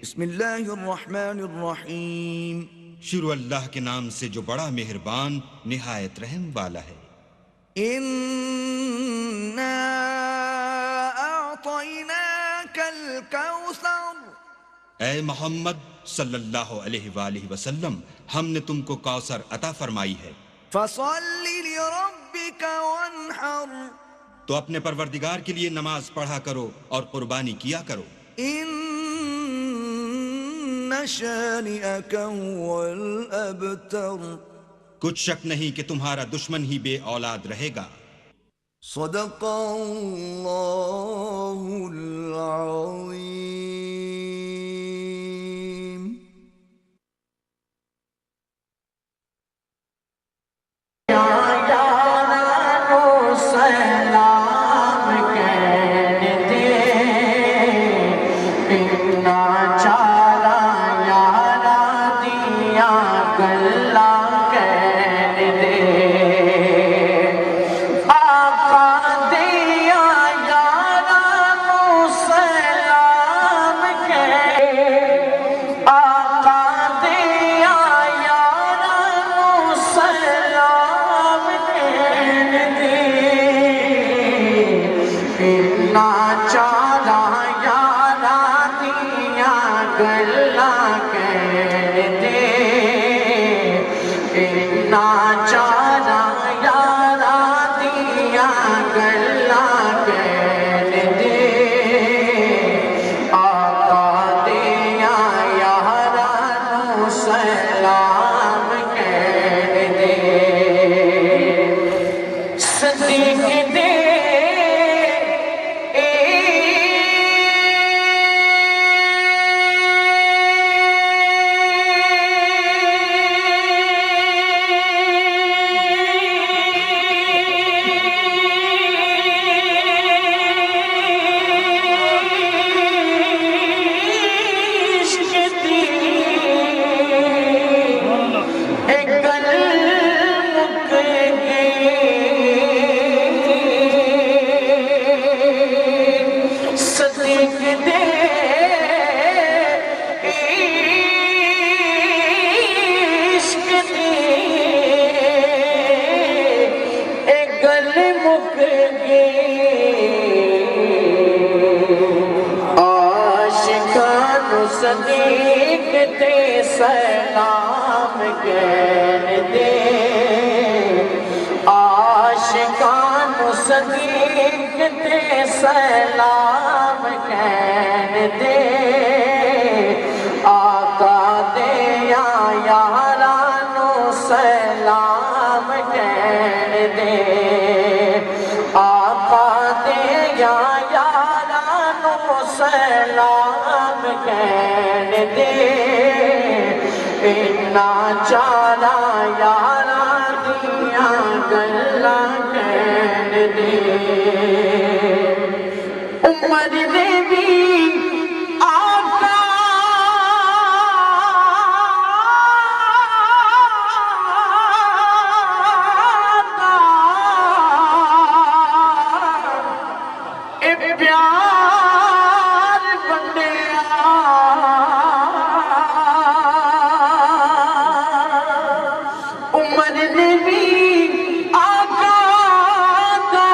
بسم اللہ الرحمن الرحیم، شروع اللہ کے نام سے جو بڑا مہربان نہایت رحم والا ہے۔ اِنَّا أَعْطَيْنَاكَ الْكَوْثَرَ، اے محمد صلی اللہ علیہ وآلہ وسلم، ہم نے تم کو کوثر عطا فرمائی ہے، فَصَلِّ لِرَبِّكَ وَانْحَرْ، تو اپنے پروردگار کے لیے نماز پڑھا کرو اور قربانی کیا کرو۔ إِنَّ شَانِئَكَ هُوَ الْأَبْتَرُ، کچھ شک نہیں کہ تمہارا دشمن ہی بے اولاد رہے گا۔ صدق اللہ العظیم۔ سلام کہہ دے، عاشقان صدیق تے سلام کہہ دے، آقا دے یا یارانو سلام کہہ دے، آقا دے یا یارانو سلام کہہ دے، اتنا چالا یارا دیا گلا کہہ دے، عمر دے بھی آقا اے پیار بندیا، عمر نے بھی آقا دا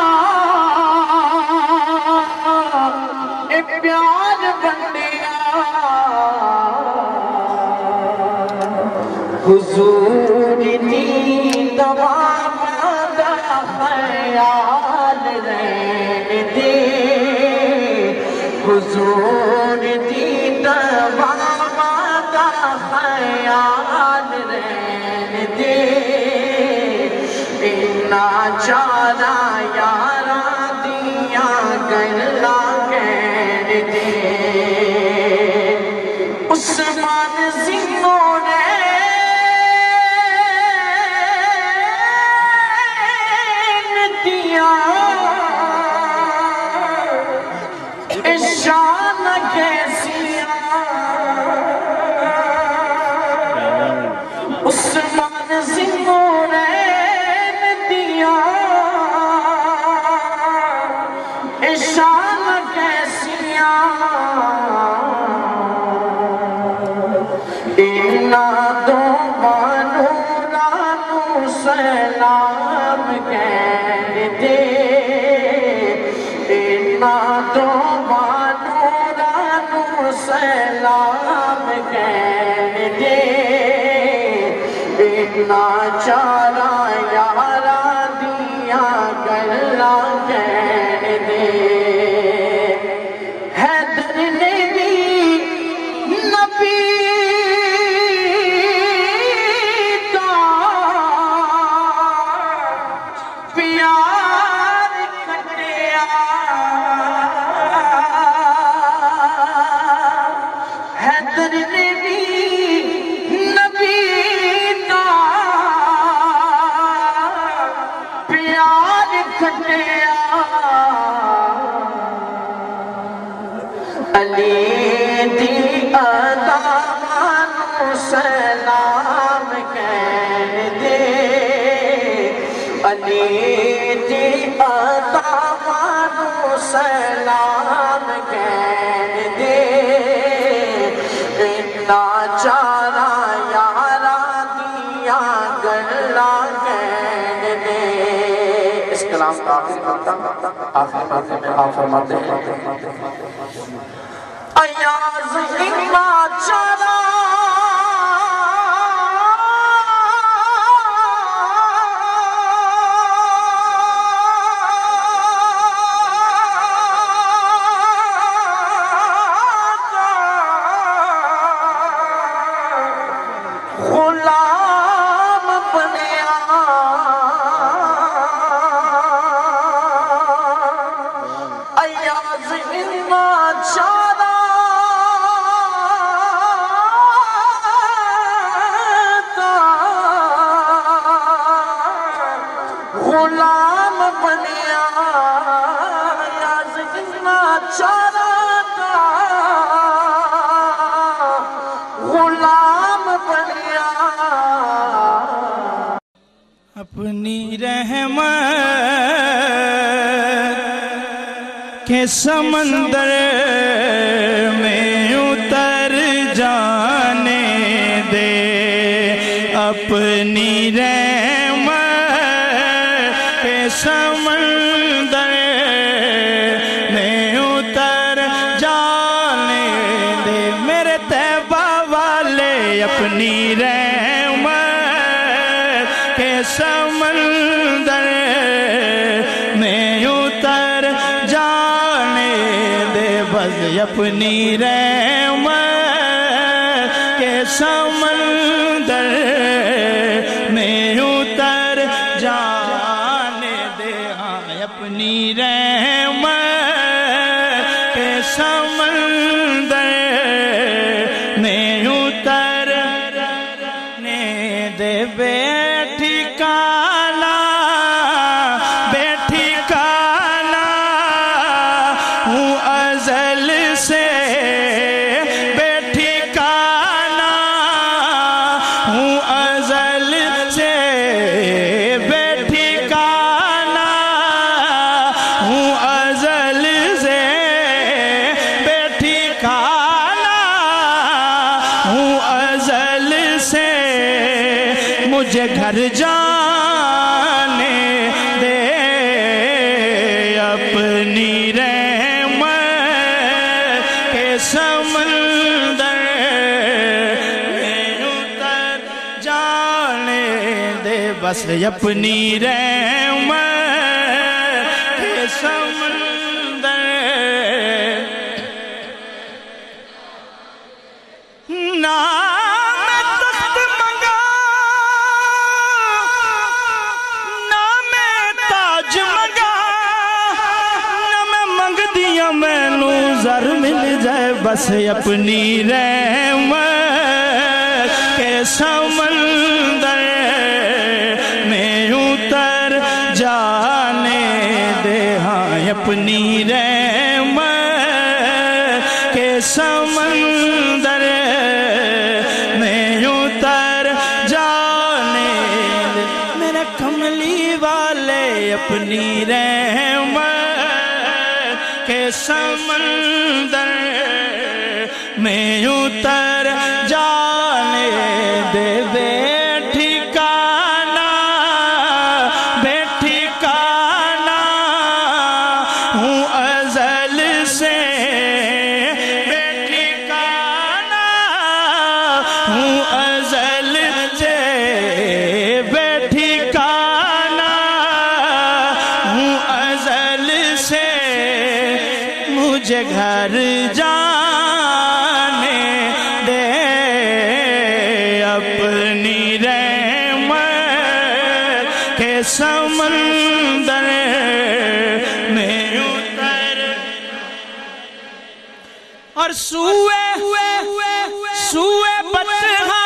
اے پیار بندیا، حضور دی دوام دا خیال رہن دے، حضور دی دوام دا خیال رہن دے، اتنا چالا یارا دیا گلا کہہ دے، عثمان سنگھوں نے دیا شان کیسیا، عثمان سنگھوں نے دیا شان دے ناچارا یارا دیا گلا کہہ دے حیدر نے بھی نبی کا پیار کٹیا حیدر نے بھی نبی کا پیار کٹیا علی دی ادا مانو سلام کہہ دے علی دی ادا مانو سلام کہہ دے ناچارا یارا دیا گلا کہہ دے اس کلام کا آخر میں آپ فرماتے ہیں ایاز ناچارا غلام بنیا ایاز ناچارا غلام بنیا ایاز ناچارا غلام بنیا اپنی رحمت کے سمندر میں اتر جانے دے اپنی رحمت کے سمندر میں اتر جانے دے میرے طیبہ والے اپنی رحمت کے سمندر میں اتر جانے دے بس اپنی رحمت کے سمندر میں اتر جانے دے اپنی رحمت کے سمندر میں اتر دے بیٹھی کالا ہوں ازل سے بیٹھی کالا ہوں ازل سے بیٹھی کالا ہوں ازل سے بیٹھی کالا ہوں ازل سے مجھے گھر جانے دے اپنی رحمت کے سمندر میں اتر جانے دے بس اپنی رحمت کے سمندر زر مل جائے بس اپنی رحمت کے سمندر میں اتر جانے دے اپنی رحمت کے سمندر میں اتر جانے دے میرے کملی والے اپنی رحمت کے سمندر میں اتر جانے دے بیٹھی کانا ہوں ازل سے بیٹھی کانا ہوں اور سوئے بطحاں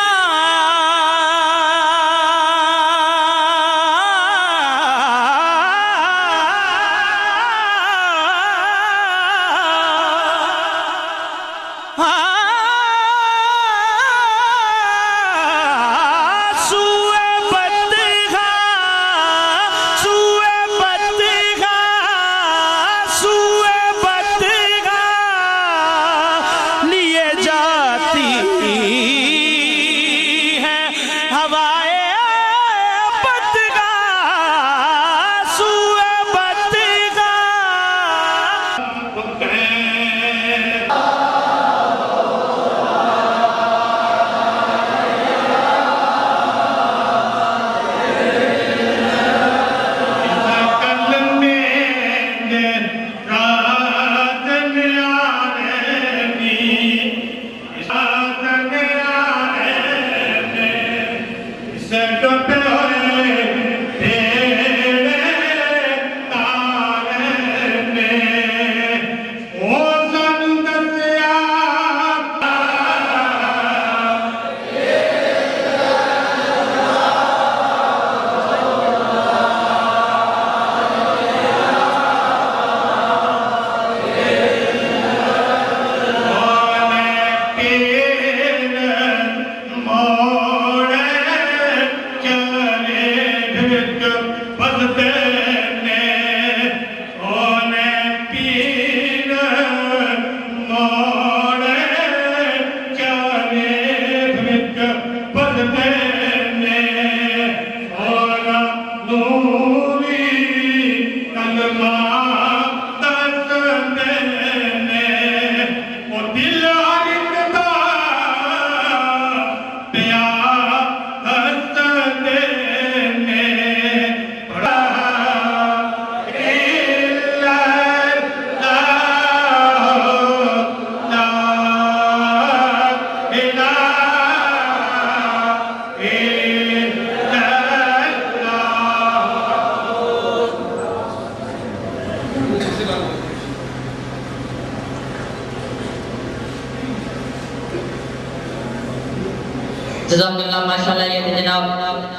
جزاک اللہ ماشاءاللہ. یہ تھے جناب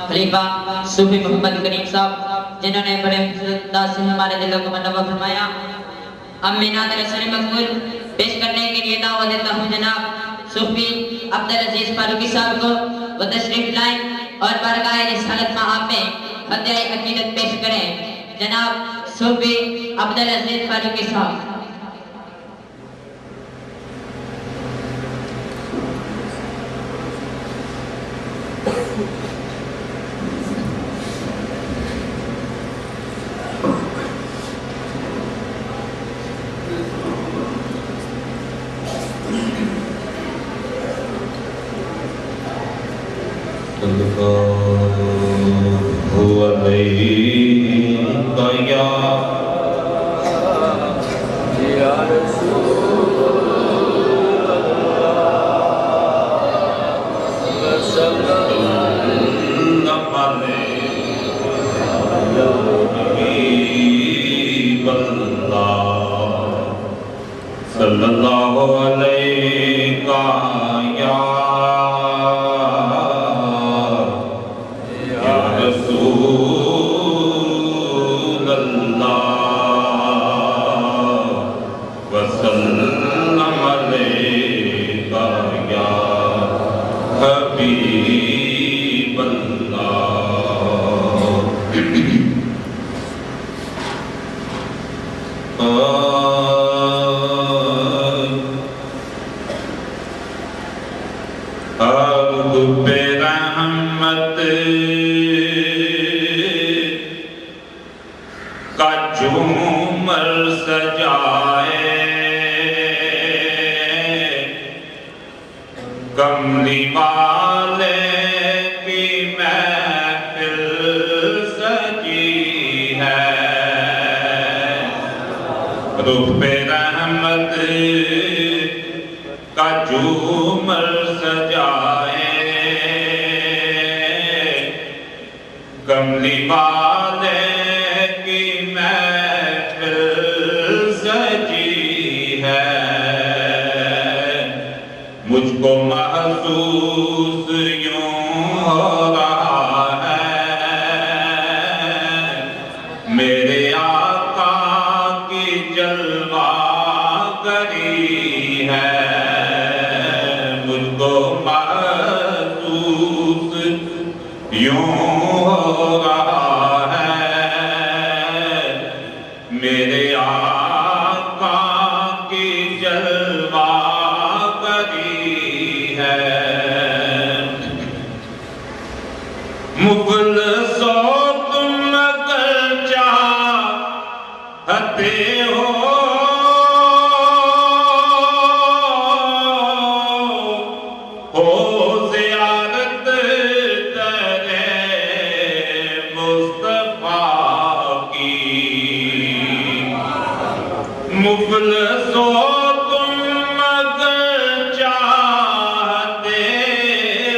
خلیفہ صوفی محمد کریم صاحب جنہوں نے بڑے انداز سے ہمارے دلوں کو منور فرمایا. اب میں نعت رسول مقبول پیش کرنے کے لیے دعوت دیتا ہوں جناب صوفی عبدالعزیز فاروقی صاحب کو. وہ تشریف لائیں اور بارگاہ رسالت مآب میں فتح عقیدت پیش کریں. جناب صوفی عبدالعزیز فاروقی صاحب. صلی اللہ علیہ یا رسول اللہ وسلم علیہ یا حبیب رحمت کا جھومر سجائے کملی والے کی محفل سجی ہے. رخ پہ رحمت کا جھومر سجائے کملی والے کی محفل سجی ہے. مجھ کو محسوس یوں ہو رہا ہے میرے آقا کی جلوہ گری ہے مجھ کو محسوس یوں ہو رہا ہے میرے آقا کی جلوہ گری ہے مفلسو تم اگر چاہتے ہو زیارت درے مصطفیٰ کی مفلسو تم اگر چاہتے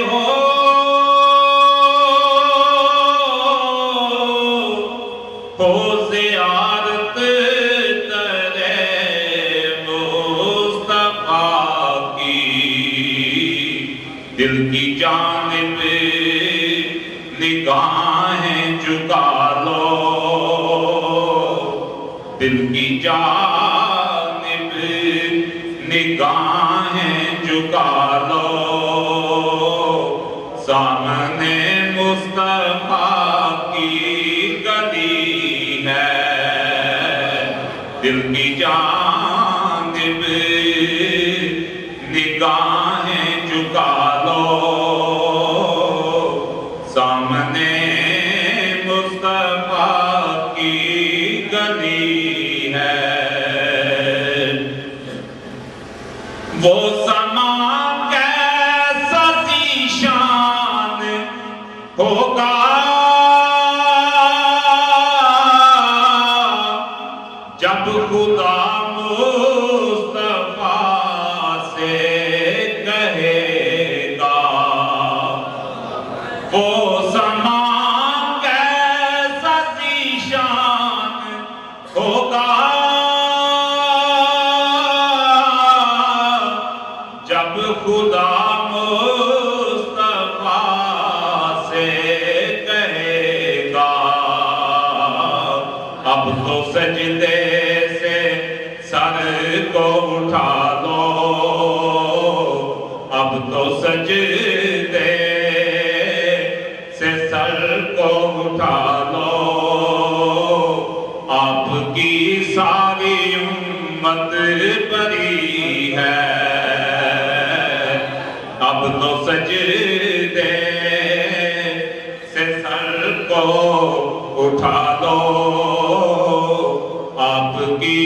ہو زیارت درے مصطفیٰ کی دل کی جانب نگاہیں جھکا لو دل کی جانب نگاہیں جھکا لو سامنے مصطفیٰ کی گلی ہے دل کی جانب نگاہیں جھکا لو سامنے مصطفیٰ کی گلی ہے وہ سما کیسا ذیشان ہوگا جب خدا مصطفیٰ سے کہے گا وہ سما کیسا ذیشان ہوگا جب خدا مصطفیٰ سے کہے گا اب تو سجدے سے سر کو اٹھا لو اب تو سجدے سے سر کو اٹھا لو آپ کی ساری امت بری ہے اب تو سجدے سے سر کو اٹھا دو آپ کی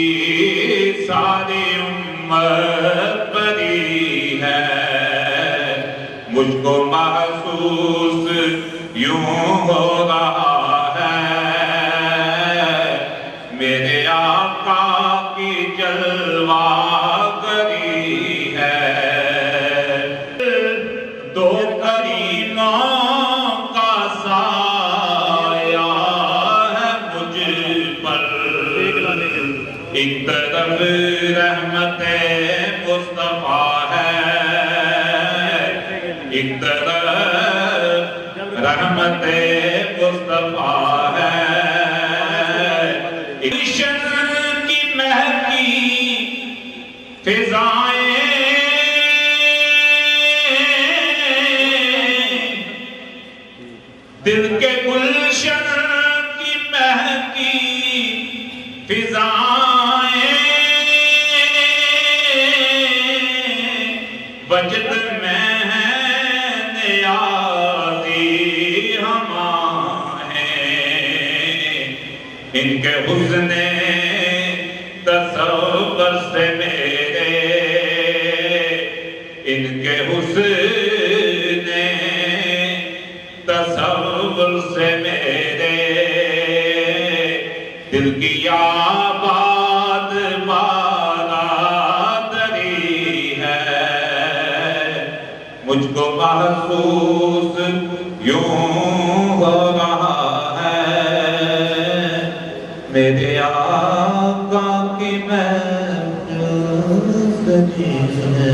ساری امت بری ہے مجھ کو محسوس یوں ہو رہا ہے میرے آقا کی جلوہ گری ہے دو کریموں کا سایہ ہے مجھ پر ایک طرف رحمت مصطفیٰ ہے ایک طرف رحمت مصطفیٰ ہے عشق کی مہکی فضائیں دل کے گلشن کی مہکی فضائیں وجد میں ہے نیازی ہماں ہیں ان کے حسن تصور سے میرے ان کے حسن تصور سے میرے دل کی آباد بارادری ہے مجھ کو محسوس یوں ہو رہا ہے میرے آقا کی محفل سجی ہے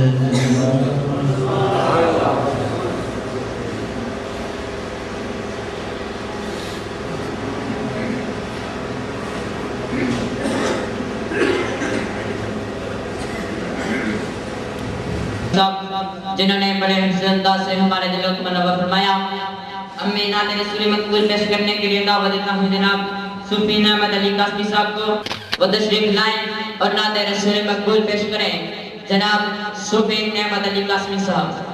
صاحب جنہوں نے بڑے حفظ انداز سے ہمارے دلوں کو منور فرمایا. امی نعت رسول مقبول پیش کرنے کے لیے دعوت دیتا ہوں جناب صوفی نعمت علی قاسمی صاحب کو وہ تشریف لائیں اور نعت رسول مقبول پیش کریں. جناب صوفی نعمت علی قاسمی صاحب.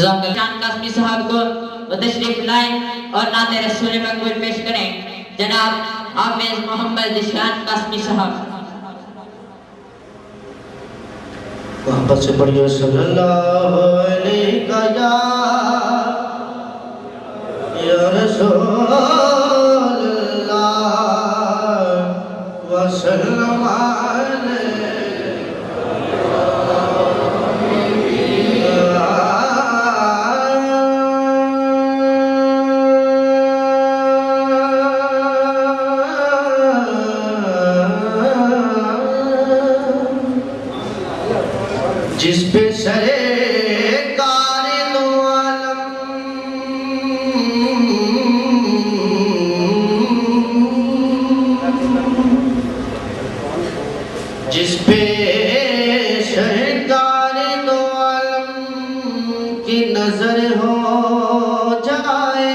جزاک اللہ شان قاسمی صاحب کو وہ تشریف لائیں اور نعت رسول مقبول پیش کریں جناب حافظ محمد شان قاسمی صاحب محبت سے پڑھیے صلی اللہ علیہ یا رسول اللہ وسلم جس پہ سرکار دو عالم جس پہ سرکار دو عالم کی نظر ہو جائے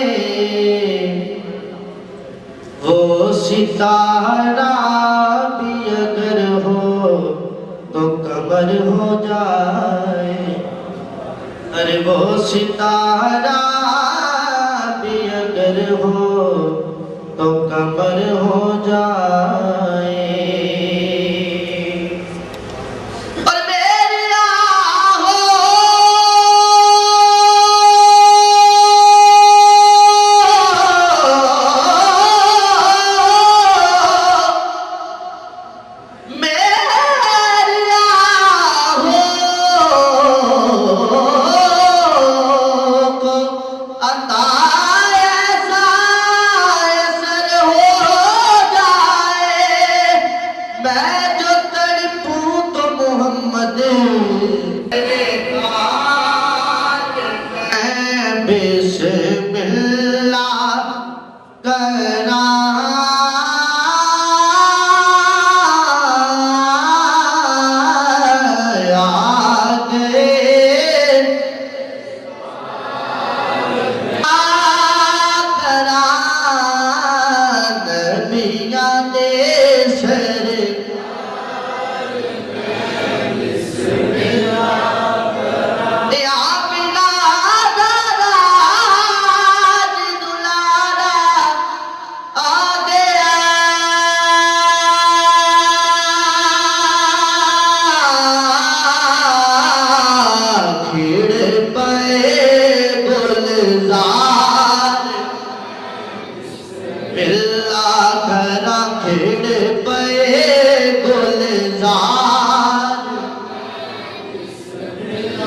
وہ ستارہ بھی اگر ہو تو قمر ہو جائے ارے وہ ستارہ بھی اگر ہو تو قمر ہو جائے اور میری بسم اللہ کرا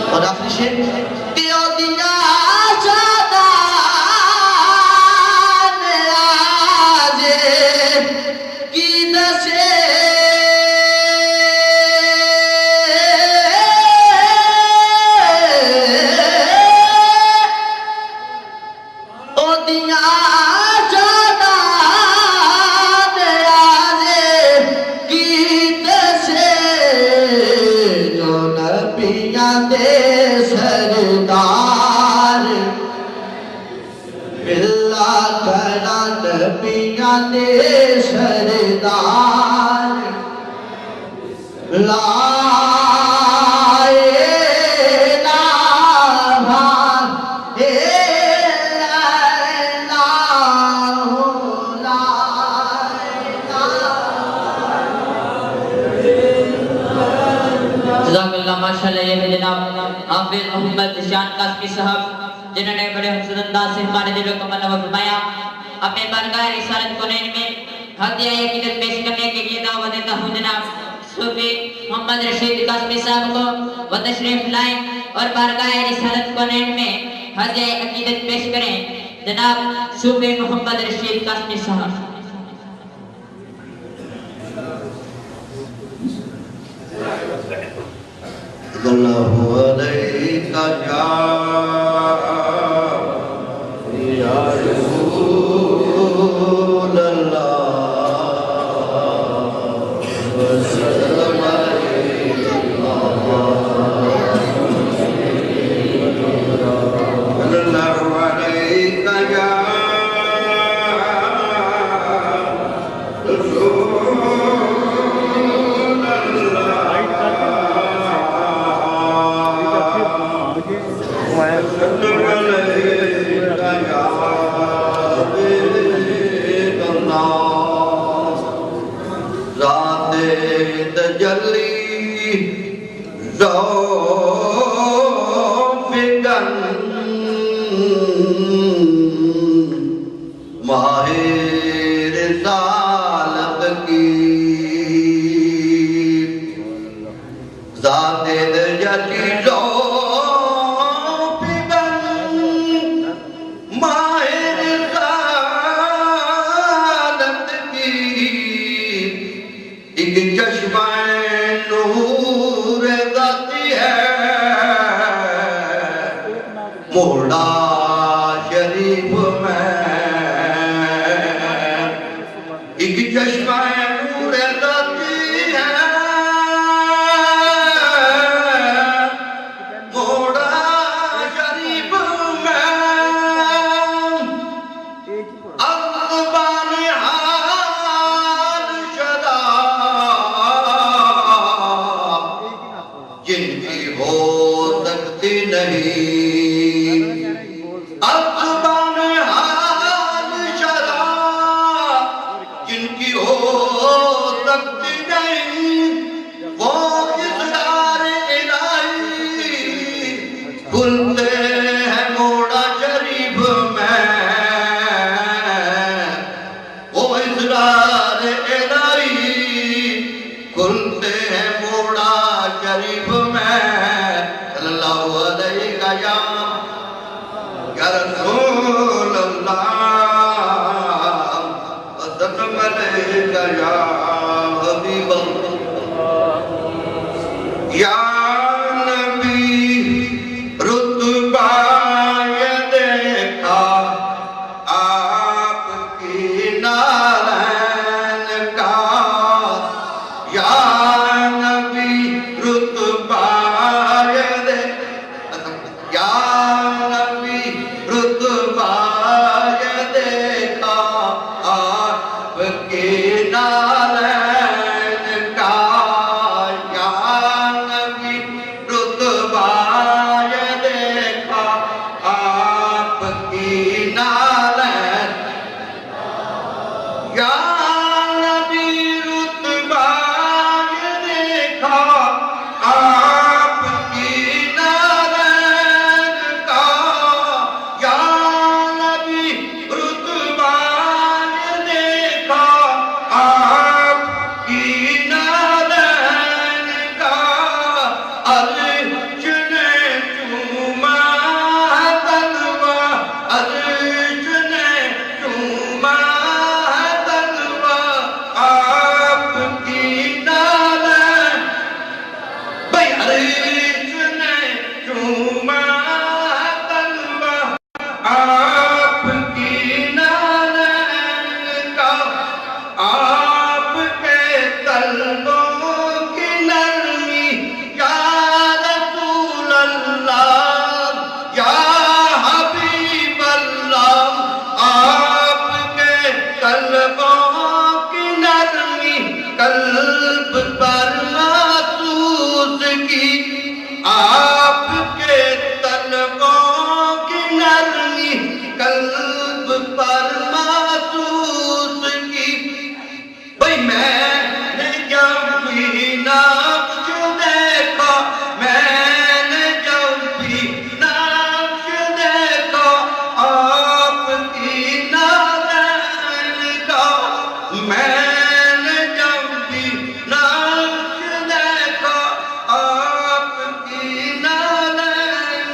اور آخری شیر دیو دیا شادان آجے کی دسے او دیا شادان آجے کی دسے جو نبیاں دے سردار اللہ کرا نبیاں دے سردار لا الہ الا اللہ لا جزاک اللہ ماشاءاللہ یہ ہے جناب حافظ محمد شان قاسمی صاحب جنہوں نے بڑے حسن انداز سے ہمارے دلوں کو منور فرمایا اپنے بارگاہ رسالت کونین میں ہدیہ عقیدت پیش کرنے کے لیے دعوت دیتا ہوں جناب صوفی محمد رشید قاسمی صاحب کو وہ تشریف لائیں اور بارگاہ رسالت کونین میں ہدیہ عقیدت پیش کریں جناب صوفی محمد رشید قاسمی صاحب اللہ علیہ یا رسول اللہ وسلم اللہ علیہ یا رسول اللہ تجلی ذوفگن ماہ رسالت کی ذات تجلی ذوفگن ماہ رسالت کی ایک چشمہ نور ذاتی ہے موڑا شریف میں ایک چشمہ نور ذاتی ہے موڑا شریف میں اقبال حال شدا جن کی ہو سکتی نہیں اقبال حال شدا جن کی ہو سکتی نہیں وہ اسرار الہی کھلتے ہیں موڑا شریف میں وہ اسرار الہی کھلتے ہیں موڑا شریف میں صلی اللہ علیہ یا رسول اللہ وسلم علیہ یا حبیب اللہ یا نبی رتبہ یہ دیکھا آپ کی نالین کا یا نبی رتبہ یہ دیکھا یا نبی رتبہ یہ دیکھا آپ کی نالین کا یا نبی رتبہ یہ دیکھا آپ کی نالین یا نبی رتبہ یہ دیکھا آپ کی نالین کا یا نبی رتبہ یہ دیکھا آپ کی نالین کا عرش نے چوما تلوا عرش نے چوما تلوا آپ کی نالین بھئی عرش نے چوما تلوا آپ کی نالین کا آپ کے قلبوں کی نرمی یا رسول اللہ یا حبیب اللہ آپ کے قلبوں کی نرمی قلب پر محسوس کی آپ کے قلبوں کی نرمی قلب پر محسوس کی بھئی میں نے جب بھی نقش دیکھا میں نے جب بھی نقش دیکھا آپ کی نالین کا میں نے جب بھی نقش دیکھا آپ کی نالین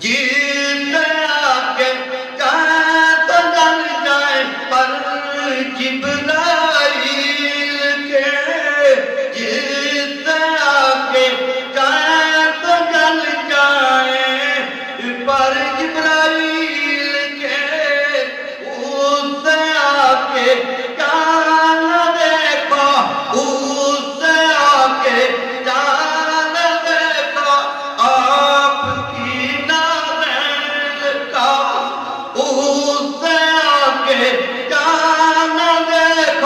جیتے آگے چاہے تو جل جائے پر جبرائیل کے جیتے آگے چاہے تو جل جائے پر جبرائیل کے اس سے آگے چاند دیکھا اس سے آگے چاند دیکھا آپ کی نالین کا اس سے آگے چاند دیکھا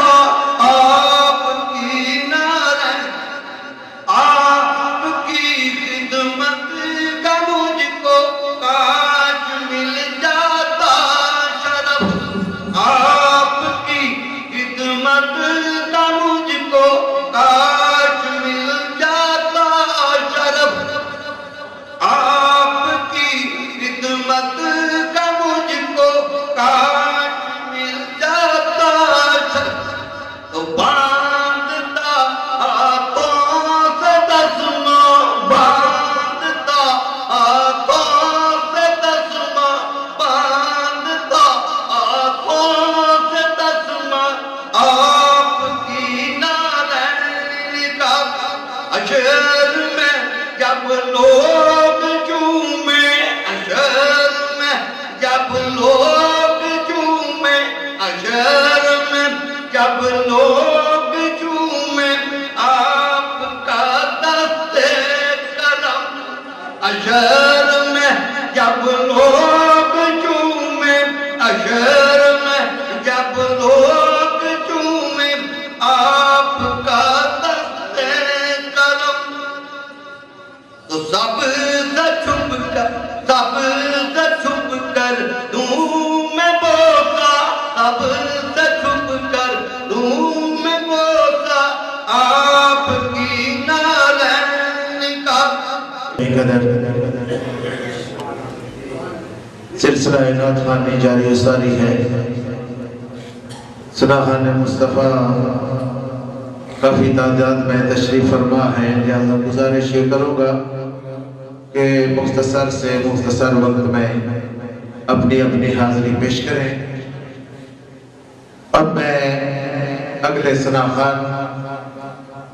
اشر میں جب لوگ چومے اشر میں جب لوگ چومے آپ کا دست کرم تو سب سے چھپ کر دوں میں بوسا سب سے چھپ کر دوں میں بوسا آپ کی نالین کا سلسلہ نعت خوانی جاری و ساری ہے. سناخان مصطفیٰ کافی تعداد میں تشریف فرما ہے، لہذا گزارش یہ کروں گا کہ مختصر سے مختصر وقت میں اپنی حاضری پیش کریں. اب میں اگلے سناخان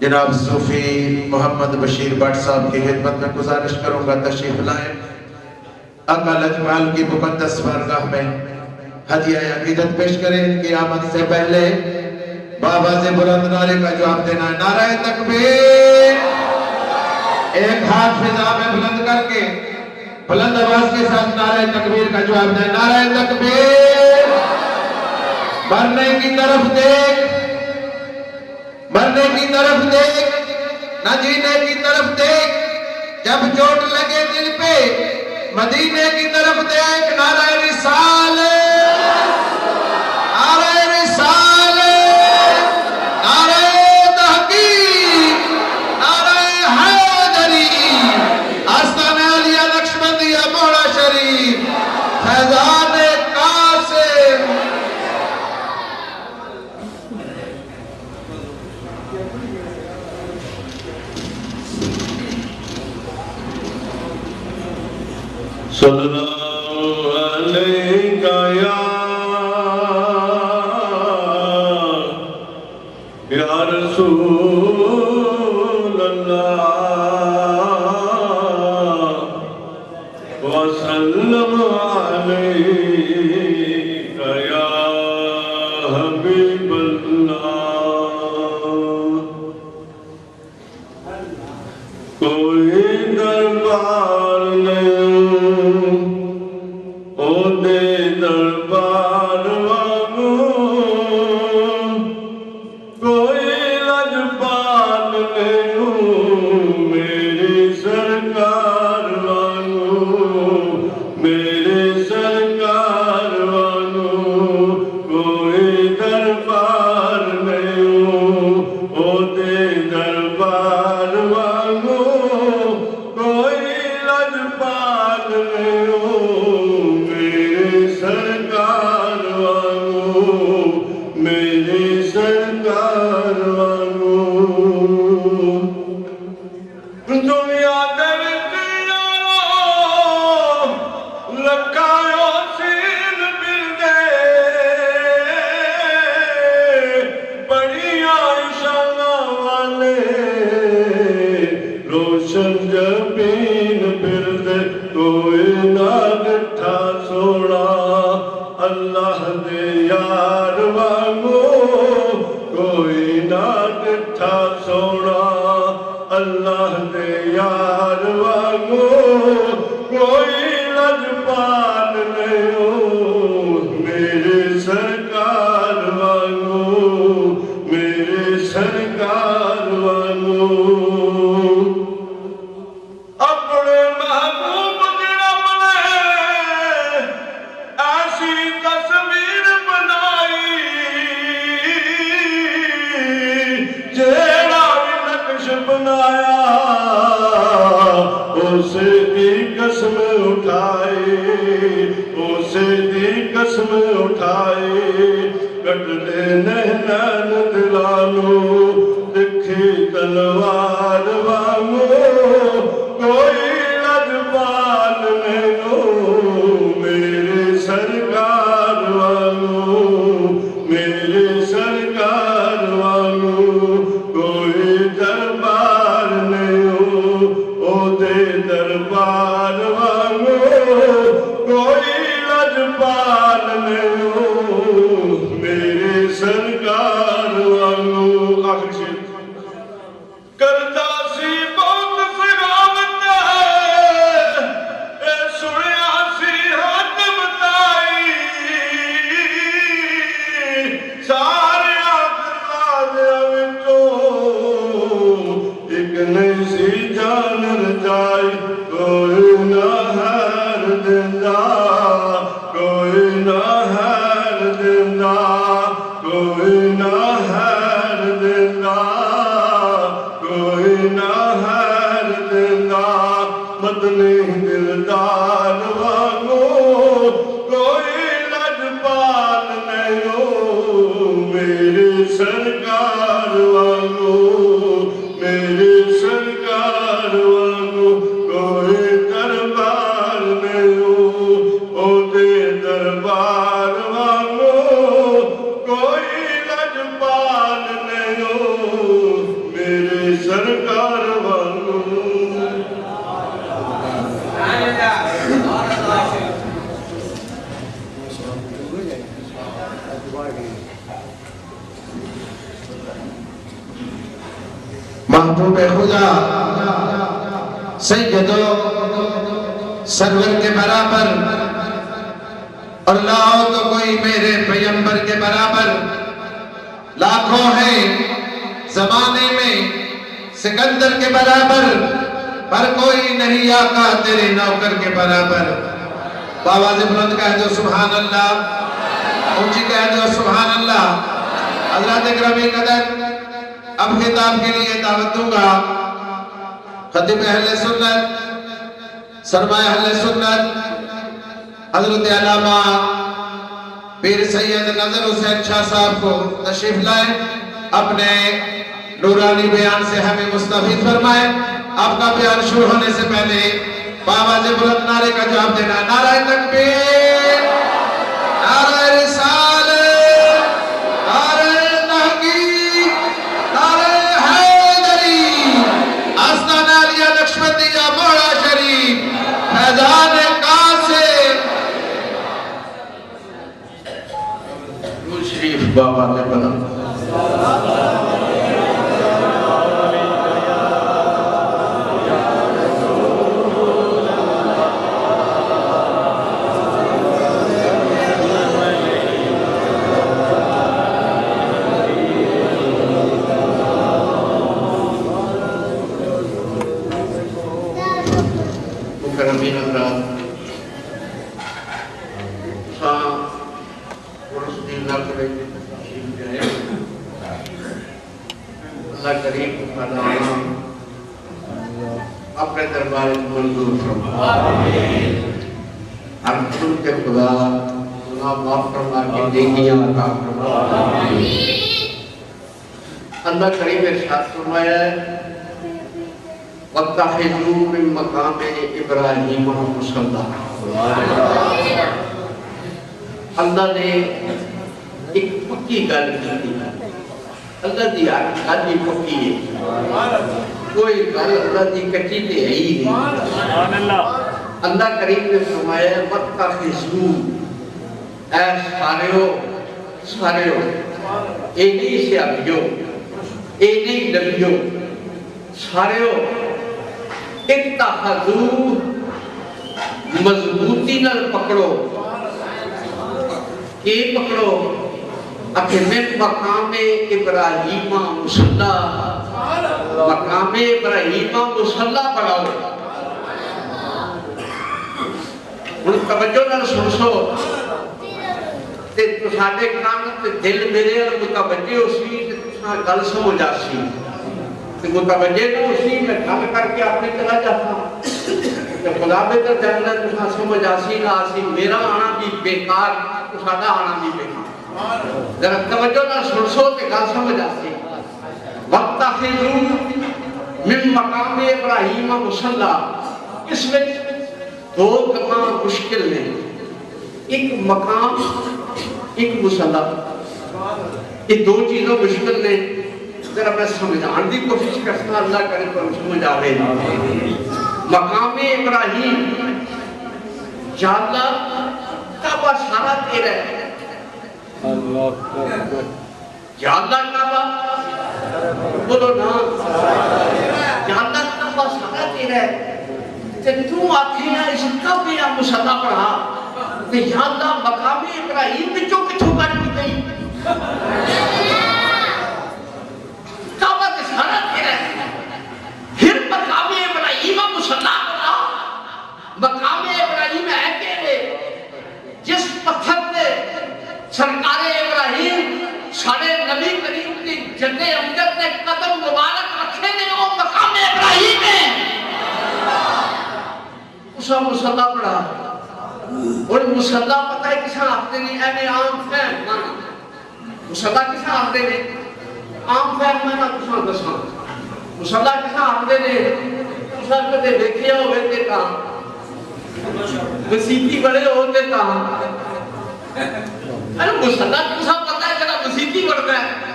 جناب صوفی محمد بشیر بٹ صاحب کی خدمت میں گزارش کروں گا تشریف لائیں. آقا لجپال کی مقدس بارگاہ میں ہدیہ عقیدت پیش کریں. ان کی آمد سے پہلے بآواز بلند نعرے کا جواب دینا ہے. نعرہ تکبیر. ایک ہاتھ فضا میں بلند کر کے بلند آواز کے ساتھ نعرہ تکبیر کا جواب دیں. نعرہ تکبیر. مرنے کی طرف دیکھ، مرنے کی طرف دیکھ، نہ جینے کی طرف دیکھ. جب چوٹ لگے دل پہ مدینے کی طرف دیکھ. نعرہ رسالت، نعرہ رسالت، نعرہ تحقیق، نعرہ حیدری، آستان علیہ نقشبندیہ مولا شریف، فیضان قاسم. صلی اللہ علیہ یا رسول اللہ وسلم علیہ یا حبیب اللہ. کوئی دربار نہیں او دے دربار وانگو، کوئی لجپال نہیں میری سرکار وانگو، میری سرکار وانگو. کوئی دربار نہیں او دے دربار وانگو، کوئی لجپال نہیں میرے سرکار وانگو، میرے سرکار وانگو. دنیا دے وچ یارو لکھاں سین ملدے، بڑیاں شاناں والے روشن جبین پھردے. کوئی نہ ڈٹھا سونا اللہ دے یار وانگو، کوئی نہ ڈٹھا سونا اللہ دے یار وانگو. کوئی لجپال نہیں میرے سرکار وانگو، میرے سرکار وانگو. اپنے محبوب جڑا بنے ایسی تصویر بنائی، جیڑا بھی نقش بنایا اسے دی قسم اٹھائی، اسے دی قسم اٹھائی. کٹ لے نین دلانو دکھی تلوار وانگو، کوئی لجپال نہیں میرے سرکار وانگو، میرے سرکار وانگو. کوئی دربار نہیں او دے دربار وانگو، کوئی لجپال نہیں میرے سرکار وانگو. آخر شیر کرتا سی بہت سگاوت ہے نہ ہر دندا کوئی نہ ہر دندا مدنی دلدار وانگو کوئی لجپال نہیں ہو میری سرکار وانگو میری سرکار وانگو کوئی دربار نہیں ہو او دے دربار وانگو کوئی لجپال نہیں ہو میری سرکار وانگو محبوب خدا سیدو سرور کے برابر اور لاؤ تو کوئی میرے پیغمبر کے برابر لاکھوں ہیں زمانے میں سکندر کے برابر پر کوئی نہیں آقا تیرے نوکر کے برابر بآواز بلند کہہ دو سبحان اللہ اونچی کہہ دو سبحان اللہ حضرات اکرامی قدر اب خطاب کے لیے دعوت دوں گا خطیب اہل سنت سرمایہ اہل سنت حضرت علامہ پیر سید نظر حسین شاہ صاحب کو تشریف لائیں اپنے نورانی بیان سے ہمیں مستفید فرمائیں آپ کا بیان شروع ہونے سے پہلے بآواز بلند نعرے کا جواب دینا نعرہ تکبیر نعرہ رسالت نعرہ تحقیق نعرہ حیدری آستان عالیہ نقشبندیہ مولا شریف فیضان قاسم شریف بابا نے بنا مکرمین حضرات اللہ کریم اپنے دربار منظور فرما ہر خود کے خدا گناہ معاف فرما کے نیکیاں عطا فرما اللہ کریم ارشاد فرمایا ہے وَاتَّخِذُوا مِن مَّقَامِ إِبْرَاهِيمَ مُصَلًّى اللہ نے ایک پکی گل کی اللہ دی ہر گل ہی پکی ہے کوئی گل اللہ دی کچی تے ہے ہی نہیں اللہ کریم نے فرمایا وَاتَّخِذُوا اے سارے ہو ایڈی سیابیو ایڈی نبیو سارے ہو اتخذو مضبوطی نال پکڑو یہ پکڑو اکھے میں مقام ابراہیم مصلی مقام ابراہیم مصلی پڑھاؤ ان توجہ نال سنسو تے ساڈے کان تے دل میرے متوجہ اسی تے تساں گل سمجھ آسی متوجہ نہ اسی میں گل کر کے اپنی چلا جاتا کہ خدا بہتر جاننا تساں سمجھ آسی نہ آسی میرا آنا بھی بیکار تساڈا آنا بھی بیکار ذرا توجہ نہ سنسو تے گل سمجھ آسی وَاتَّخِذُوا مِن مَّقَامِ إِبْرَاهِيمَ مُصَلًّى اس میں دو مقام مشکل ہیں ایک مقام ایک مصلی یہ دو چیزوں مشکل نے ذرا میں سمجھان دی کوشش کرتا اللہ کرے تو سمجھ آوے مقام ابراہیم یا اللہ کعبہ سارا تیرا ہے یا اللہ کعبہ بولو نا یا اللہ کعبہ سارا تیرا ہے کہ تو آتی نا اس کعبہ یا مصلی پڑھا کہ یا اللہ مقام ابراہیم بچوں کچھو کر بھی گئی کعبہ کے سارا تیرا ہے پھر مقام ابراہیم مصلی پڑھا مقام ابراہیم ہے کہ جس پتھر نے سرکار ابراہیم سارے نبی نبی کریم کی جد امجد نے قدم مبارک رکھے نے وہ مقام ابراہیم ہے اسا مصلی پڑھا اور مصلی پتہ ہے کسا آختے نہیں اینے عام فہم مانا مصلی کسا آختے نہیں عام فہم مانا کسا دساں مصلی کسا آختے نہیں کسا کدے دیکھیا ہوئے تے کہاں مسیحی بڑے ہوتے کہاں ارے مصلی کسا پتہ ہے جگہ مسیحی بڑھتا ہے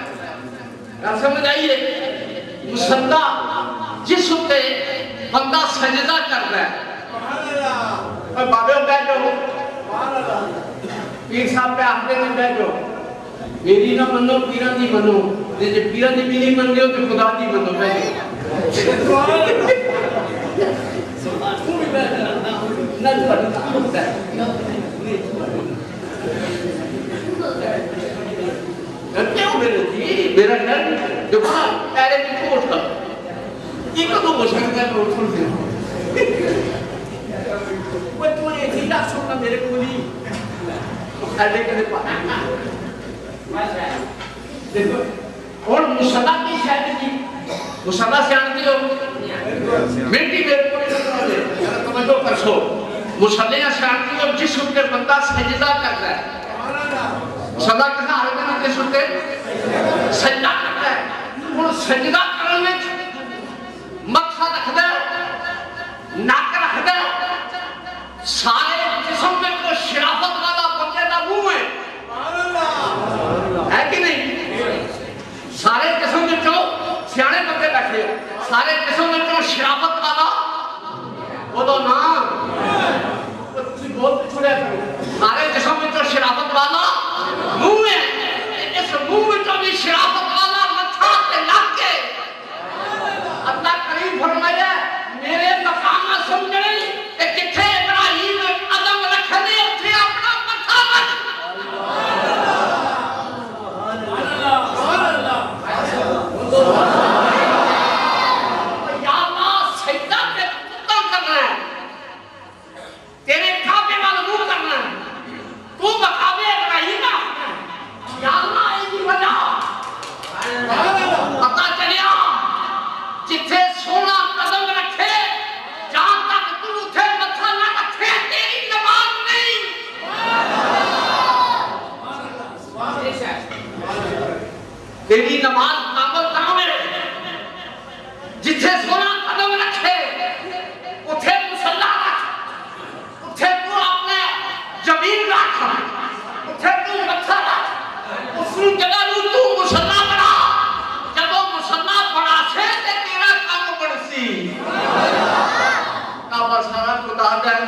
کیا سمجھ آئیے مصلی جس ہوتے بندہ سجدہ کر رہا ہے اور بابے ہو بیٹھو پیر صاحب پہ آخرے میں بیٹھو میری نہ منو پیران دی منو جب پیران دی بھی نہیں من گئے ہو تو خدا دی منو بیٹھو کیوں میرے جی میرا گھر جو بڑا پیرے کی کوٹ تھا یہ کدو مشکل ہے میں اٹھوں سے وہ تو یہ جیدہ سننا میرے کو نہیں ایڈے کدے پاتا اور مصلی کی شاید کی مصلی سے آنتی ہو میٹی میرے کو نہیں سکتا دے توجہ کرسو مصلی سے آنتی ہو جس وقت بندہ سجدہ کرتا ہے مصلی کہاں آرہے ہیں جس وقت سجدہ کرتا ہے اور سجدہ کرنے مقصد رکھ دے ناک رکھ دے سارے جسم میں کو شرافت والا بندے دا منہ ہے کہ نہیں سارے جسم میں جو سیانے بندے بیٹھے سارے جسم میں جو شرافت والا وہ تو نام سارے جسم میں جو شرافت والا منہ ہے اس منہ میں جو بھی شرافت والا متھا تے لگ کے اللہ کریم فرمایا میرے مقام سمجھنے کہ کتھے ابراہیم قدم رکھنے اتھے اپنا متھا رکھ یا اللہ سجدہ پہ پتل کرنا ہے تیرے کعبے والا منہ کرنا ہے تو مقام ابراہیم یا اللہ ایسی وجہ پتہ چلیا جتھے سونا قدم رکھے جہاں تک تو اتھے متھا نہ رکھے تیری نماز نہیں تیری نماز کامل کام ہے جتھے سونا قدم رکھے اتھے مصلی رکھ اتھے تو اپنے زمین رکھ اتھے تو متھا رکھ اس جگہ تو مصلی بنا جب وہ مصلی بنا سے تیرا کام بڑھسی کعبہ سارا خدا کا ہے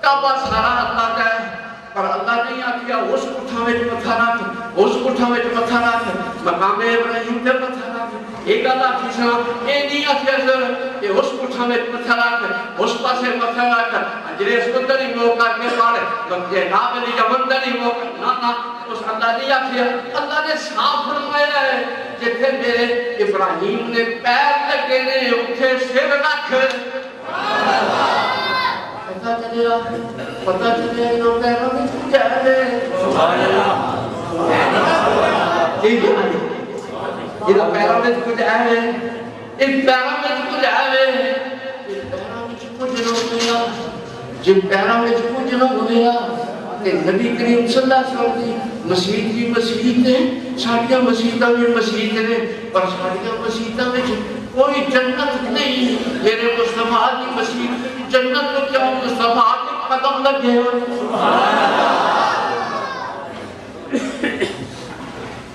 کعبہ سارا اللہ کا ہے پر اللہ نہیں آکھیا اس کٹھا میں متھا رکھ اس کٹھا میں متھا رکھ مقام ابراہیم تے متھا رکھ ایک اللہ کی سنا اے نہیں آکھیا سر کہ اس کٹھا میں متھا رکھ اس پاسے متھا رکھ اجرے سکندری موقع کے پاڑے لگے نابلی جمندری موقع نا اس اللہ نہیں آکھیا اللہ نے صاف فرمایا ہے جتھے میرے ابراہیم نے پیر لگے نے اتھے سر رکھ پتہ چلے انہوں پیروں میں کچھ آئے سبحان اللہ یہ پیروں میں کچھ آئے ان پیروں میں کچھ آئے جن پیروں میں کچھ نہ ہویا کہ نبی کریم صلی اللہ علیہ وسلم کی مسیح کی مسیح نے ساڑھیاں مسیحہ میں مسیح نے پر ساڑھیاں مسیحہ میں کوئی جنت نہیں میرے مصطفیٰ کی مسیح جنت کو کیا مصطفیٰ کے قدم لگے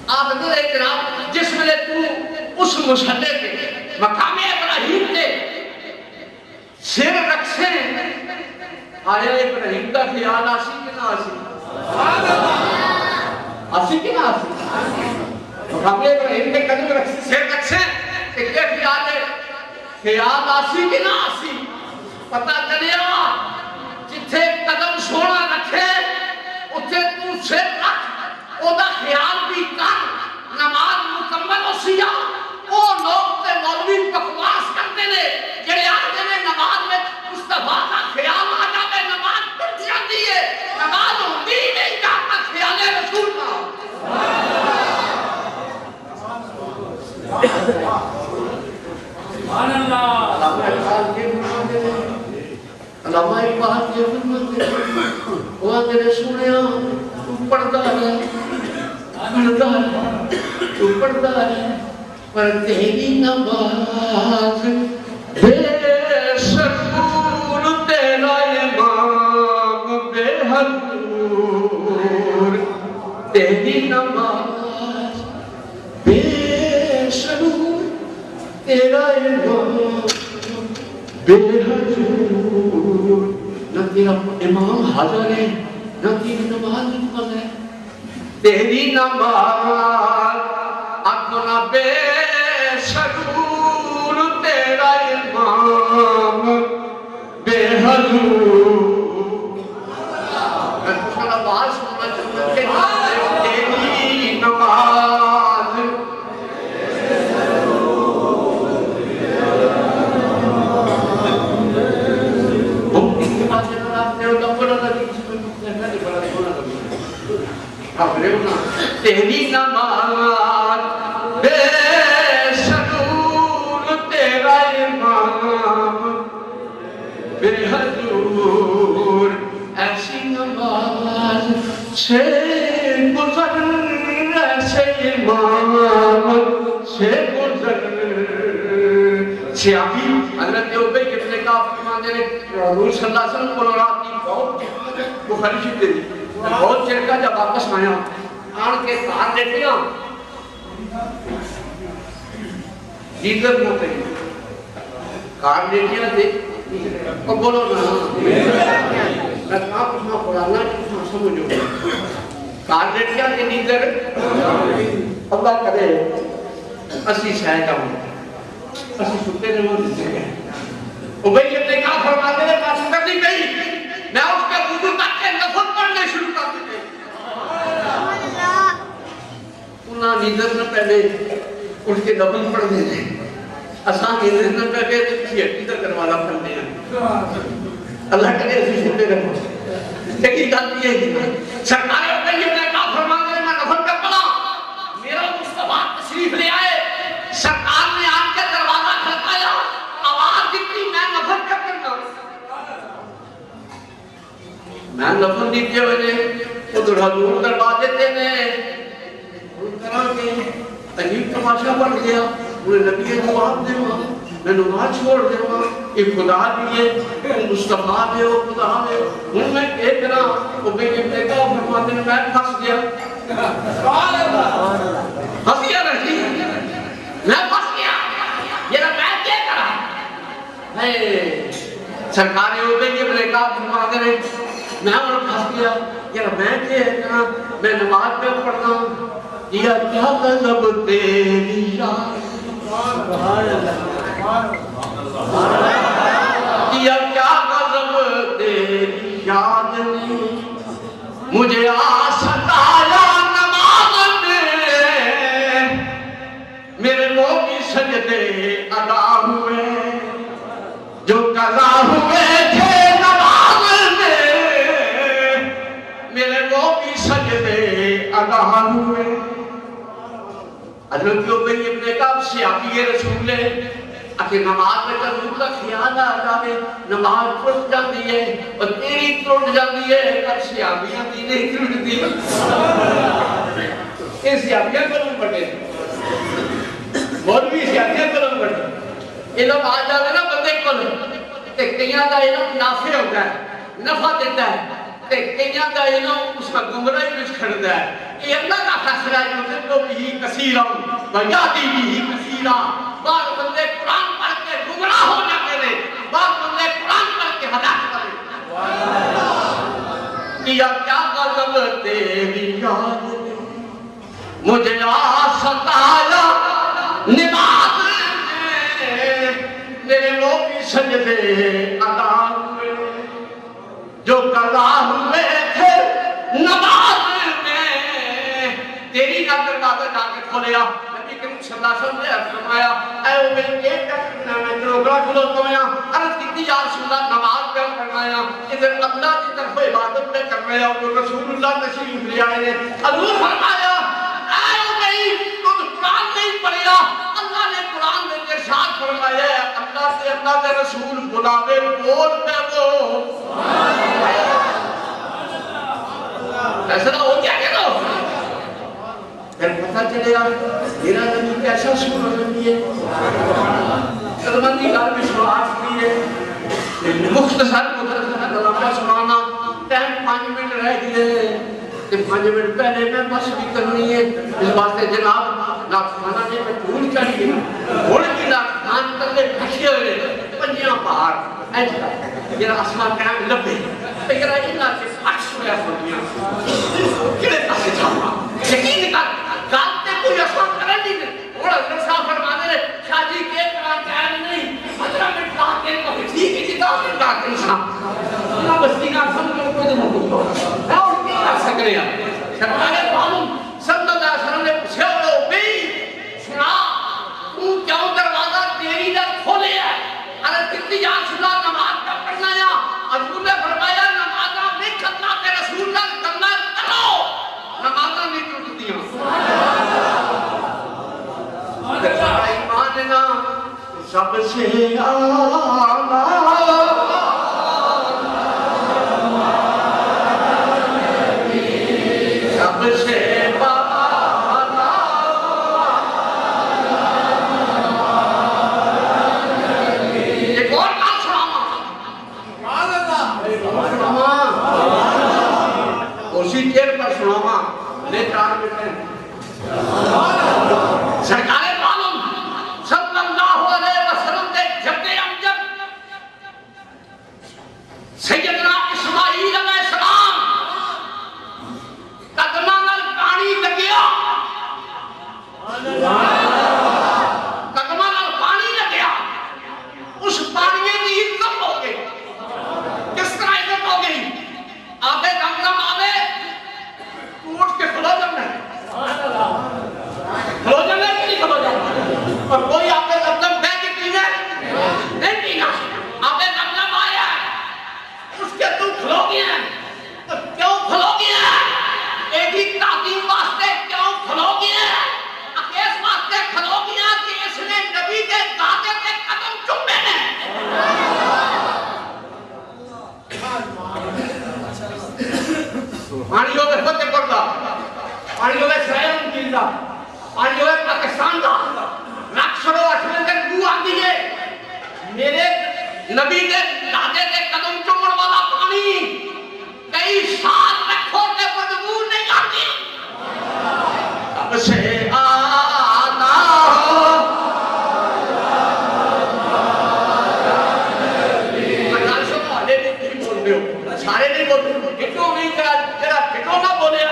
آپ دل اکرام جس میں تو اس مصلی کے مقام ابراہیم کے سر رکھ سے آیا ابراہیم کا خیال آسی کہ نہ آسی آسی کہ نہ آسی مقام ابراہیم کے قدم رکھ سے سر رکھ سے کہ کیا خیال ہے خیال آسی کہ نہ آسی پتہ چلیا جتھے قدم سونا رکھے اتھے تو سر رکھ او دا خیال بھی کر نماز مکمل ہو سیا او لوگ تے مولوی بکواس کرتے لے جڑے آتے نے نماز میں مصطفیٰ کا خیال آ جاتے نماز ٹوٹ جاتی ہے نماز ہوتی نہیں جاتا خیال رسول کا علامہ اقبال کی فرماتے ہیں وہ تیرے سنیا تو پڑھتا ہے تو پڑھتا ہے پر تیری نماز بے شکور تیرا امام بے حضور تیری نماز بے شکور تیرا امام بے حضور نہ تیرا امام حاضر ہے نہ تیری نماز مقبول ہے تیری نماز اپنا بے شکور تیرا امام بے حضور میں تھوڑا بات سننا چاہتا ہوں تیری نماز تیری نماز بے شکور تیرا امام بے حضور ایسی نماز سے گزر ایسے امام سے گزر سیاہی حضرت عبی ابن کعب فرماتے ہیں حضور صلی اللہ علیہ وسلم کو رات کی بہت بخاری شریف دے دی بہت چیر کا جب واپس آیا آن کے کار لیٹیاں دیگر موتے ہیں کار لیٹیاں دے اور بولو نا میں کہاں پوچھنا پڑھانا کچھ سمجھو کار لیٹیاں کے دیگر اللہ کرے اسی شاید کا ہوں اسی سکتے نے وہ دیتے ہیں عبی ابن کعب فرماتے ہیں بات کر دی گئی میں اس کے وضو تک کے نفل پڑھنے شروع کر دی گئی انہاں نیندر نہ پہلے اٹھ کے نفل پڑھ دے دیں اساں نیندر نہ پہلے کسی ہٹی کا دروازہ پڑھتے ہیں اللہ کرے اسی سنتے رہو لیکن بات یہ ہے سرکار عبی ابن کعب فرماتے ہیں میں نفل کر پڑھا میرا مصطفیٰ تشریف لے آئے سرکار نے آن کے دروازہ کھڑکایا آواز نکلی میں نفل کر کرنا میں نفل دیتے ہوئے نے ادھر حضور دروازے تے نے ان طرح کے عجیب تماشا بڑھ گیا انہیں نبی جواب دے ہوا میں نماز چھوڑ دے ہوا یہ خدا دیئے مصطفیٰ دے ہو خدا دے ہو ان میں ایک رہا عبی ابن کعب فرماتے ہیں میں پھنس گیا ہنسیا نہیں میں پھنس گیا یہ رہا میں کیا کرا سرکار عبی ابن کعب فرماتے ہیں میں اور پھنس گیا یار میں کیا کرا میں نماز پہ پڑھنا ہوں یا کیا غضب تیری یاد یا کیا غضب تیری یاد نے مجھے ستایا نماز میں میرے وہ بھی سجدے ادا ہوئے جو قضا ہوئے تھے نماز میں میرے وہ بھی سجدے ادا ہوئے حضرت عبی ابن کعب صحابی رسول ہے کہ نماز میں حضور کا خیال آ جائے نماز ٹوٹ جاتی ہے اور تیری ٹوٹ جاتی ہے کب صحابیاں دی نہیں ٹوٹتی یہ صحابیاں کو نہیں پڑھے مولوی صحابیاں کو نہیں پڑھے علم آ جاتا ہے نا بندے کو کئیاں دا علم نافع ہوتا ہے نفع دیتا ہے کئیاں دا علم اس کا گمراہی میں کھڑتا ہے یہ اللہ کا فیصلہ ہے جو تو بھی کثیرہ ویادی بھی کثیرہ بعض بندے قرآن پڑھ کے گمراہ ہو جاتے ہیں بعض بندے قرآن پڑھ کے ہلاک کریں کیا کیا غضب تیری یاد مجھے ستایا نماز میرے وہ بھی سجدے ادا ہوئے جو قضا ہوئے تھے نماز میں تیری نہ دروازہ جا کے کھولیا نبی کریم صلی اللہ علیہ وسلم نے فرمایا اے عبی ایک کرنا میں دروگرا کھلوتا ہوں عرض کتنی یا رسول اللہ نماز پہ فرمایا ادھر اللہ کی طرف عبادت پہ کر رہے ہو رسول اللہ تشریف لے آئے نے حضور فرمایا اے عبی تو قرآن نہیں پڑھیا فرمایا ہے اللہ سے اللہ کے رسول بلاوے بول پہ وہ فیصلہ ہو گیا کہ نو پھر پتہ چلے گا میرا نبی کیسا سور نبی ہے کلمندی گھر میں سنات کی ہے مختصر مدرسہ کلمہ سنانا ٹائم 5 منٹ رہ گئے 5 منٹ پہلے میں بس بھی کرنی ہے اس واسطے جناب ناخوانا نے میں پھول چڑھی گھوڑ کی ناخوان کرنے پھشے ہوئے پنجیاں باہر ایجا یہ اسما ٹائم لبے لیکن اینا سے پھش ہویا سنیاں کڑے پاسے چھاپا یقین کر گالتے کوئی اسما کرن نہیں دے گھوڑا رکھا فرمانے نے شادی کے کرا چاہے نہیں 15 منٹ لاکھ کے کبھی ٹھیک ہے جی 10 منٹ لاکھ انسان اللہ بستی کا سمجھو کوئی دن نہیں اور کیا کر سکتے ہیں سرکار معلوم صلی اللہ علیہ وسلم نے پوچھا وہ بھی سنا تو کیوں دروازہ تیری در کھولے ہے ارے کتنی یا صلاح نماز کا پڑھنا ہے حضور نے فرمایا نمازہ نہیں اللہ کے رسول کا کرنا کرو نمازہ نہیں ٹوٹتی ہیں ایمان نا سب سے آلہ سب سے بالا ایک اور بات سناما اسی دیر پر سناما لے 4 منٹ سرکار معلوم صلی اللہ علیہ وسلم دے جبے امجد سیدنا اسماعیل علیہ السلام قدمہ نال پانی لگیا قدمہ نال پانی لگیا اس پانی کی عزت ہو گئی کس طرح عزت ہو گئی آبے زمزم آبے ٹوٹ کے کھلو جانا ہے کھلو جانا ہے کہ نہیں کھلو جانا اور کوئی آبے زمزم بے کے پینا نہیں پینا آبے زمزم آیا اس کے تو کھلو گیا ہے تو کیوں کھلو گیا ہے ایک ہی تعظیم واسطے کیوں کھلو گیا ہے اس واسطے کھلو گیا کہ اس نے نبی کے دادے کے قدم چومے ہیں پانی ہوئے فتح پڑھتا پانی ہوئے اسرائیل کی دا پانی ہوئے پاکستان دا رکشرو اٹھویں بو آتی ہے میرے نبی کے دادے کے قدم چومن والا پانی کئی سال رکھو کے بدبو نہیں آتی اب سے آنا سارے نہیں بولتے کتوں نہیں کرا جرا کتوں نہ بولے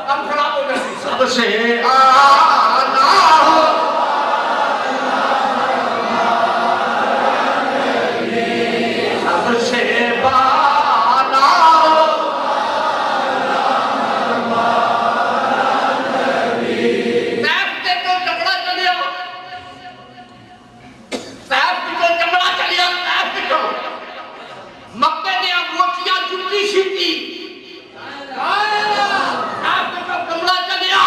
کم خراب ہو جاتی سب سے آنا سب سے بانا سیف کے تو جمڑا چلیا سیف کی تو جمڑا چلیا سیف کی تو مکہ دیا موچیاں جھوٹی سیٹی آپ کو کملہ چلیا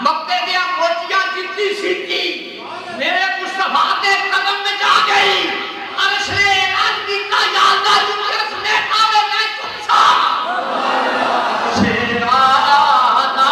مکہ دیا موچیاں جھوٹی سیٹی میرے مصطفیٰ کے قدم میں جا گئی عرش نے اعلان کی کا یا اللہ جس نے آوے میں چمسا سے آنا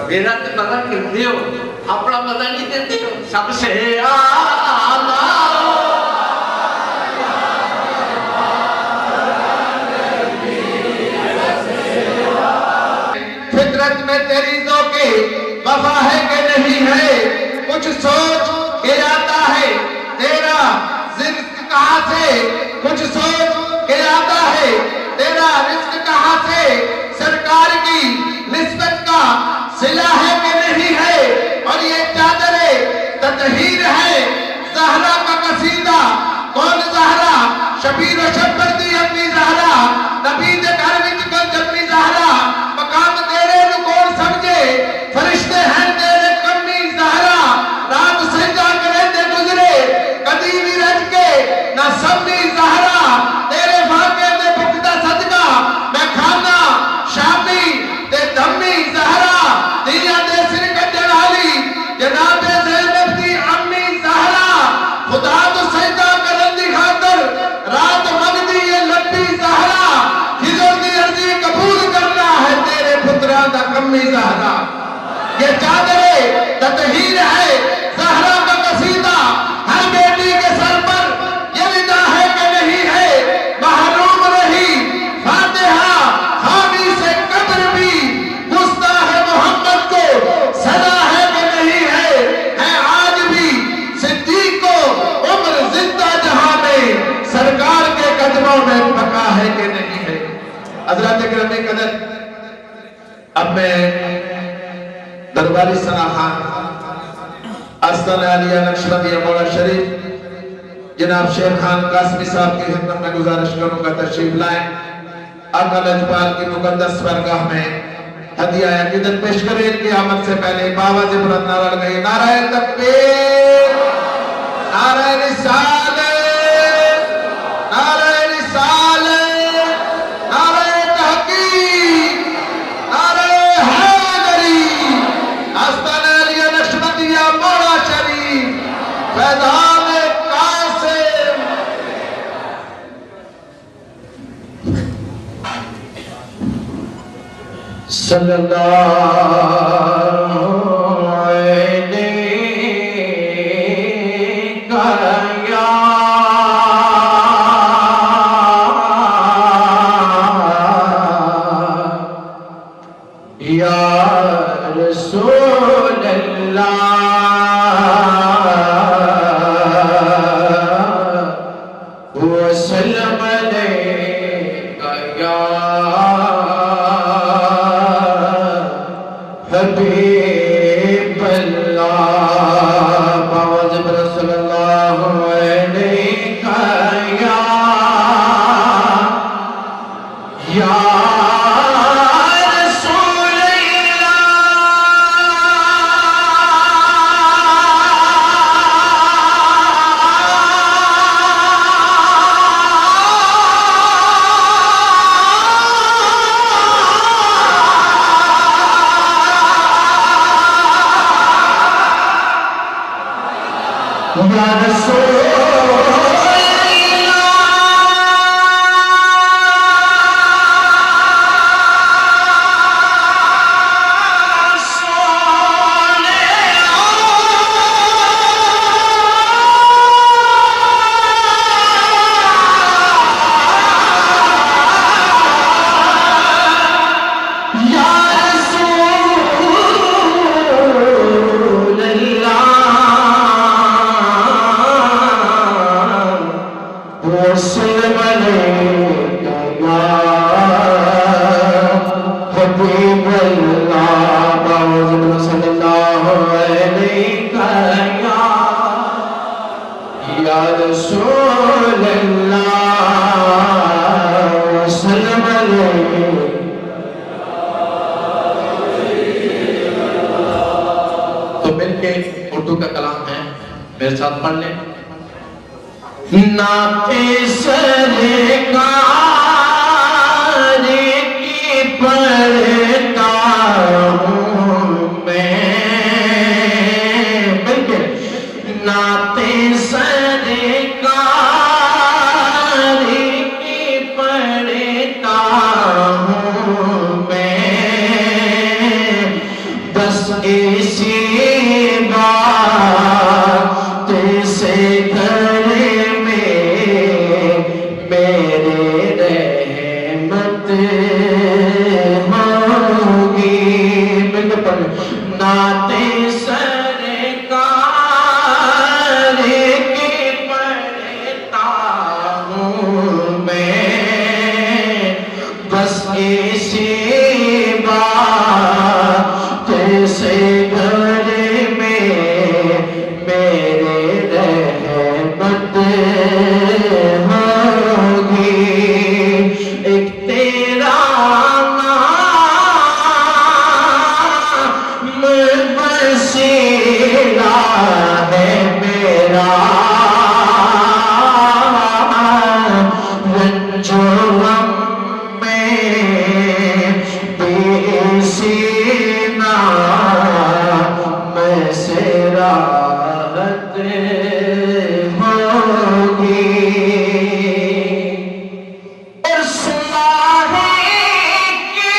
میرا تو مزہ کرتے ہو اپنا مزہ نہیں دیتے ہو سب سے آلہ فطرت میں تیری دو کی وفا ہے کہ نہیں ہے کچھ سوچ کے آتا ہے تیرا رزق کہاں سے کچھ سوچ کے آتا ہے تیرا رزق کہاں سے سرکار کی نسبت کا صلہ ہے کہ نہیں ہے اور یہ چادر تطہیر ہے زہرا کا قصیدہ کون زہرا شبیر و شبر دی اپنی زہرا ہے کہ نہیں ہے؟ حضرات کرام قدر، اب میں درباری ثنا خان آستانہ عالیہ نقشبندیہ مولا شریف جناب شیر خان قاسمی صاحب کی خدمت میں گزارش کروں گا تشریف لائیں، آقا لجپال کی مقدس بارگاہ میں ہدیہ عقیدت پیش کریں۔ ان کی آمد سے پہلے باواز بلند نعرہ لگائیے، نعرہ تکبیر، نعرہ رسالت، نعرہ رسالت، نعرہ تحقیق، نعرہ حیدری، آستانہ علیہ نقشبندیہ مولا شریف، فیضان قاسم۔ صلی اللہ علیہ یا رسول اللہ وسلم علیکہ یا حبیب اللہ، باواز صلی اللہ علیکہ یا اردو کا کلام ہے، میرے ساتھ پڑھ لیں۔ نعت سرکار کی پڑھتا ہوں میں، بلکہ نعت سرکار کی پڑھتا ہوں میں، بس اسی بات سے گھر میں میرے رحمت ہوگی۔ نعت سرکار کی پڑھتا ہوں میں، بس اسی بات سے گھر میں میرے رحمت ہوگی۔ ایک تیرا نام وسیلہ ہے میرا، رنج و غم میں بے سینہ میں سے راحت ہوگی۔ اور سنا ہے کہ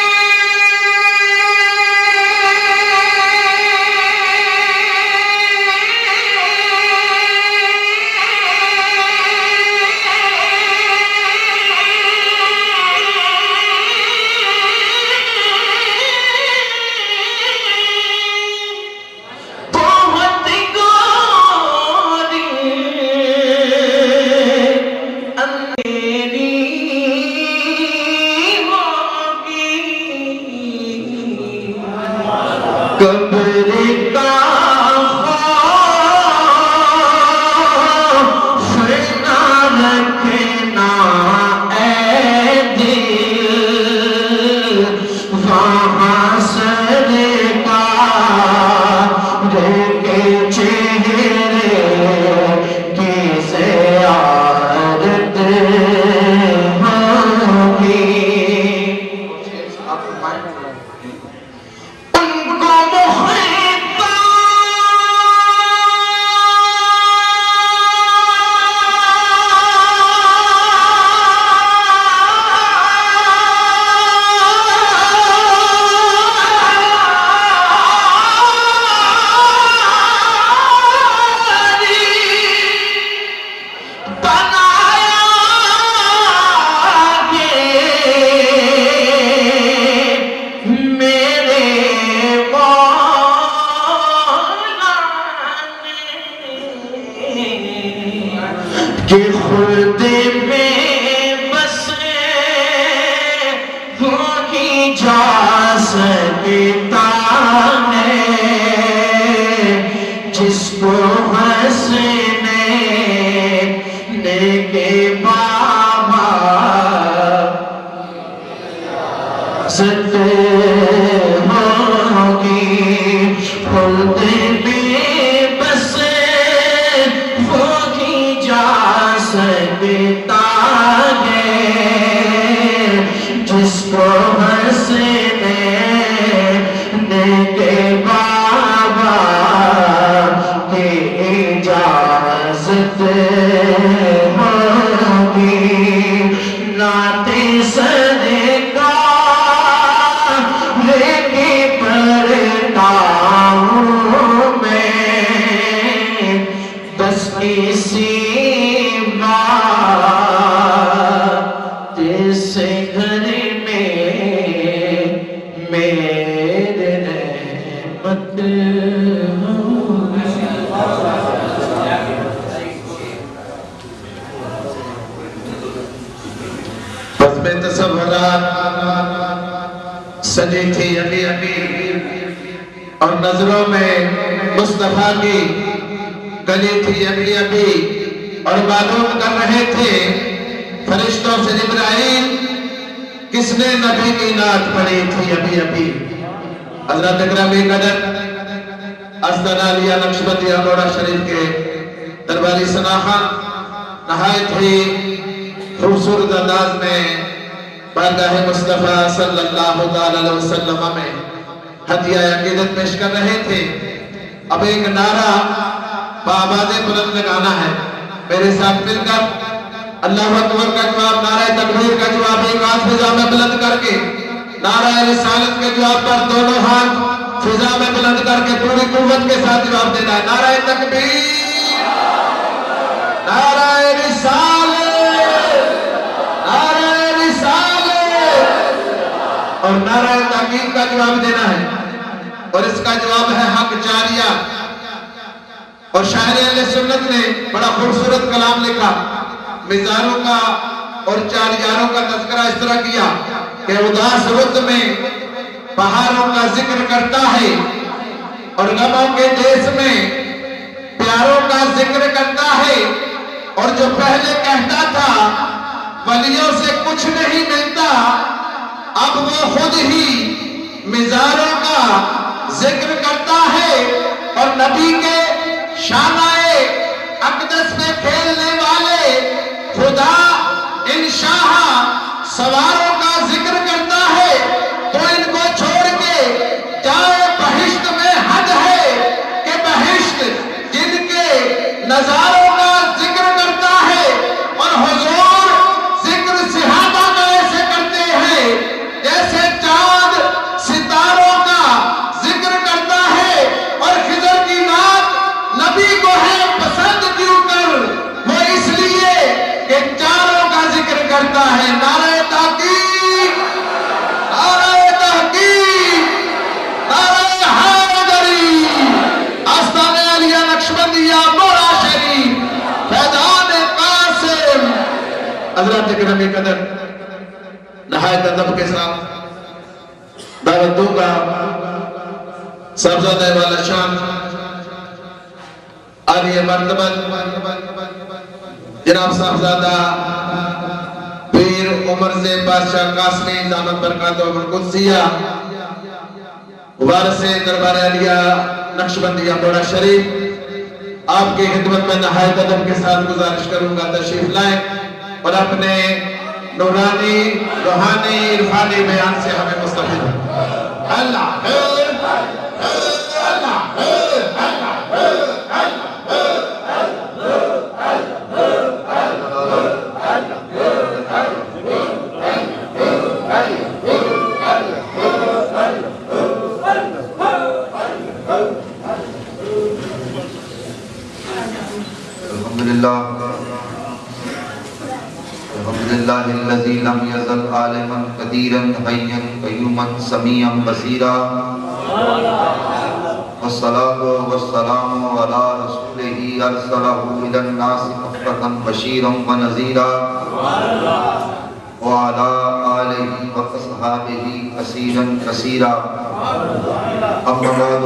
خلد میں بس وہی جا سکتا ہے جس کو ہنسنے کے بابا ستے ہوگی خلد میں بس وہی جا سکتا ہے جس کو ہنسنے کے بابا کی اجازت ہوگی نعت صدقہ لے کے پڑھتا ہوں میں بس اسی بات سے گھر میں میرے رحمت بس میں تصورات سجی تھی ابھی ابھی اور نظروں میں مصطفیٰ کی گلی تھی ابھی ابھی اور معلوم کر رہے تھے فرشتوں سے جبرائیل کس نے نبی کی نعت پڑھی تھی ابھی ابھی حضرت اکرمی قدر استنا علیہ نقشبندیہ گوڑا شریف کے درباری سناخان نہایت ہی خوبصورت انداز میں بارگاہ مصطفیٰ صلی اللہ علیہ وسلم میں ہدیہ عقیدت پیش کر رہے تھے. اب ایک نعرہ بآواز بلند لگانا ہے. میرے ساتھ مل کر اللہ اکبر کا جواب، نعرہ تکبیر کا جواب ایک ہاتھ فضا میں بلند کر کے، نعرہ رسالت کے جواب پر دونوں ہاتھ فضا میں بلند کر کے پوری قوت کے ساتھ جواب دینا ہے. نعرہ تکبیر، نعرہ رسالت، نعرہ رسالت اور نعرہ تحقیق کا جواب دینا ہے. اور اس کا جواب ہے حق جاریہ. اور شاعر اہل سنت نے بڑا خوبصورت کلام لکھا، مزاروں کا اور چاریاروں کا تذکرہ اس طرح کیا کہ اداس رت میں پہاڑوں کا ذکر کرتا ہے اور غموں کے دیس میں پیاروں کا ذکر کرتا ہے. اور جو پہلے کہتا تھا ولیوں سے کچھ نہیں ملتا، اب وہ خود ہی مزاروں کا ذکر کرتا ہے. اور نبی کے شانائے اقدس میں کھیلنے والے خدا انشاء سواروں کا ذکر کرتا ہے. تو ان کو چھوڑ کے جائے بہشت میں حد ہے کہ بہشت جن کے نظاروں کا ذکر کرتا ہے. اور حضور ذکر صحابہ کا ایسے کرتے ہیں جیسے چاند ستاروں کا ذکر کرتا ہے. اور خضر کی نعت نبی کو ہے پسند کیوں کر، وہ اس لیے کہ چاروں کا ذکر کرتا ہے. نعرہ تحقیق، نعرہ تحقیق، نعرہ حیدری، آستانِ علیہ نقشبندیہ گوڑا شریف، فیضان قاسم. حضرات اکرام قدر نہایت ادب کے ساتھ دعوت دوں گا صاحبزادہ والا شان عالی مرتبت جناب صاحبزادہ پیر عمر سے بادشاہ قاسمی دامت برکات و قدسیہ وارث دربار عالیہ نقشبندیہ گوڑا شریف، آپ کی خدمت میں نہایت ادب کے ساتھ گزارش کروں گا تشریف لائیں اور اپنے نورانی روحانی عرفانی بیان سے ہمیں مستفید اللہ الحمدللہ الذی لم یزل عالما قدیرا حیا قیوما سمیعا بصیرا والصلاة والسلام على رسوله أرسله إلى الناس كافة بشيرا ونذيرا وعلى آله وأصحابه كثيرا كثيرا أما بعد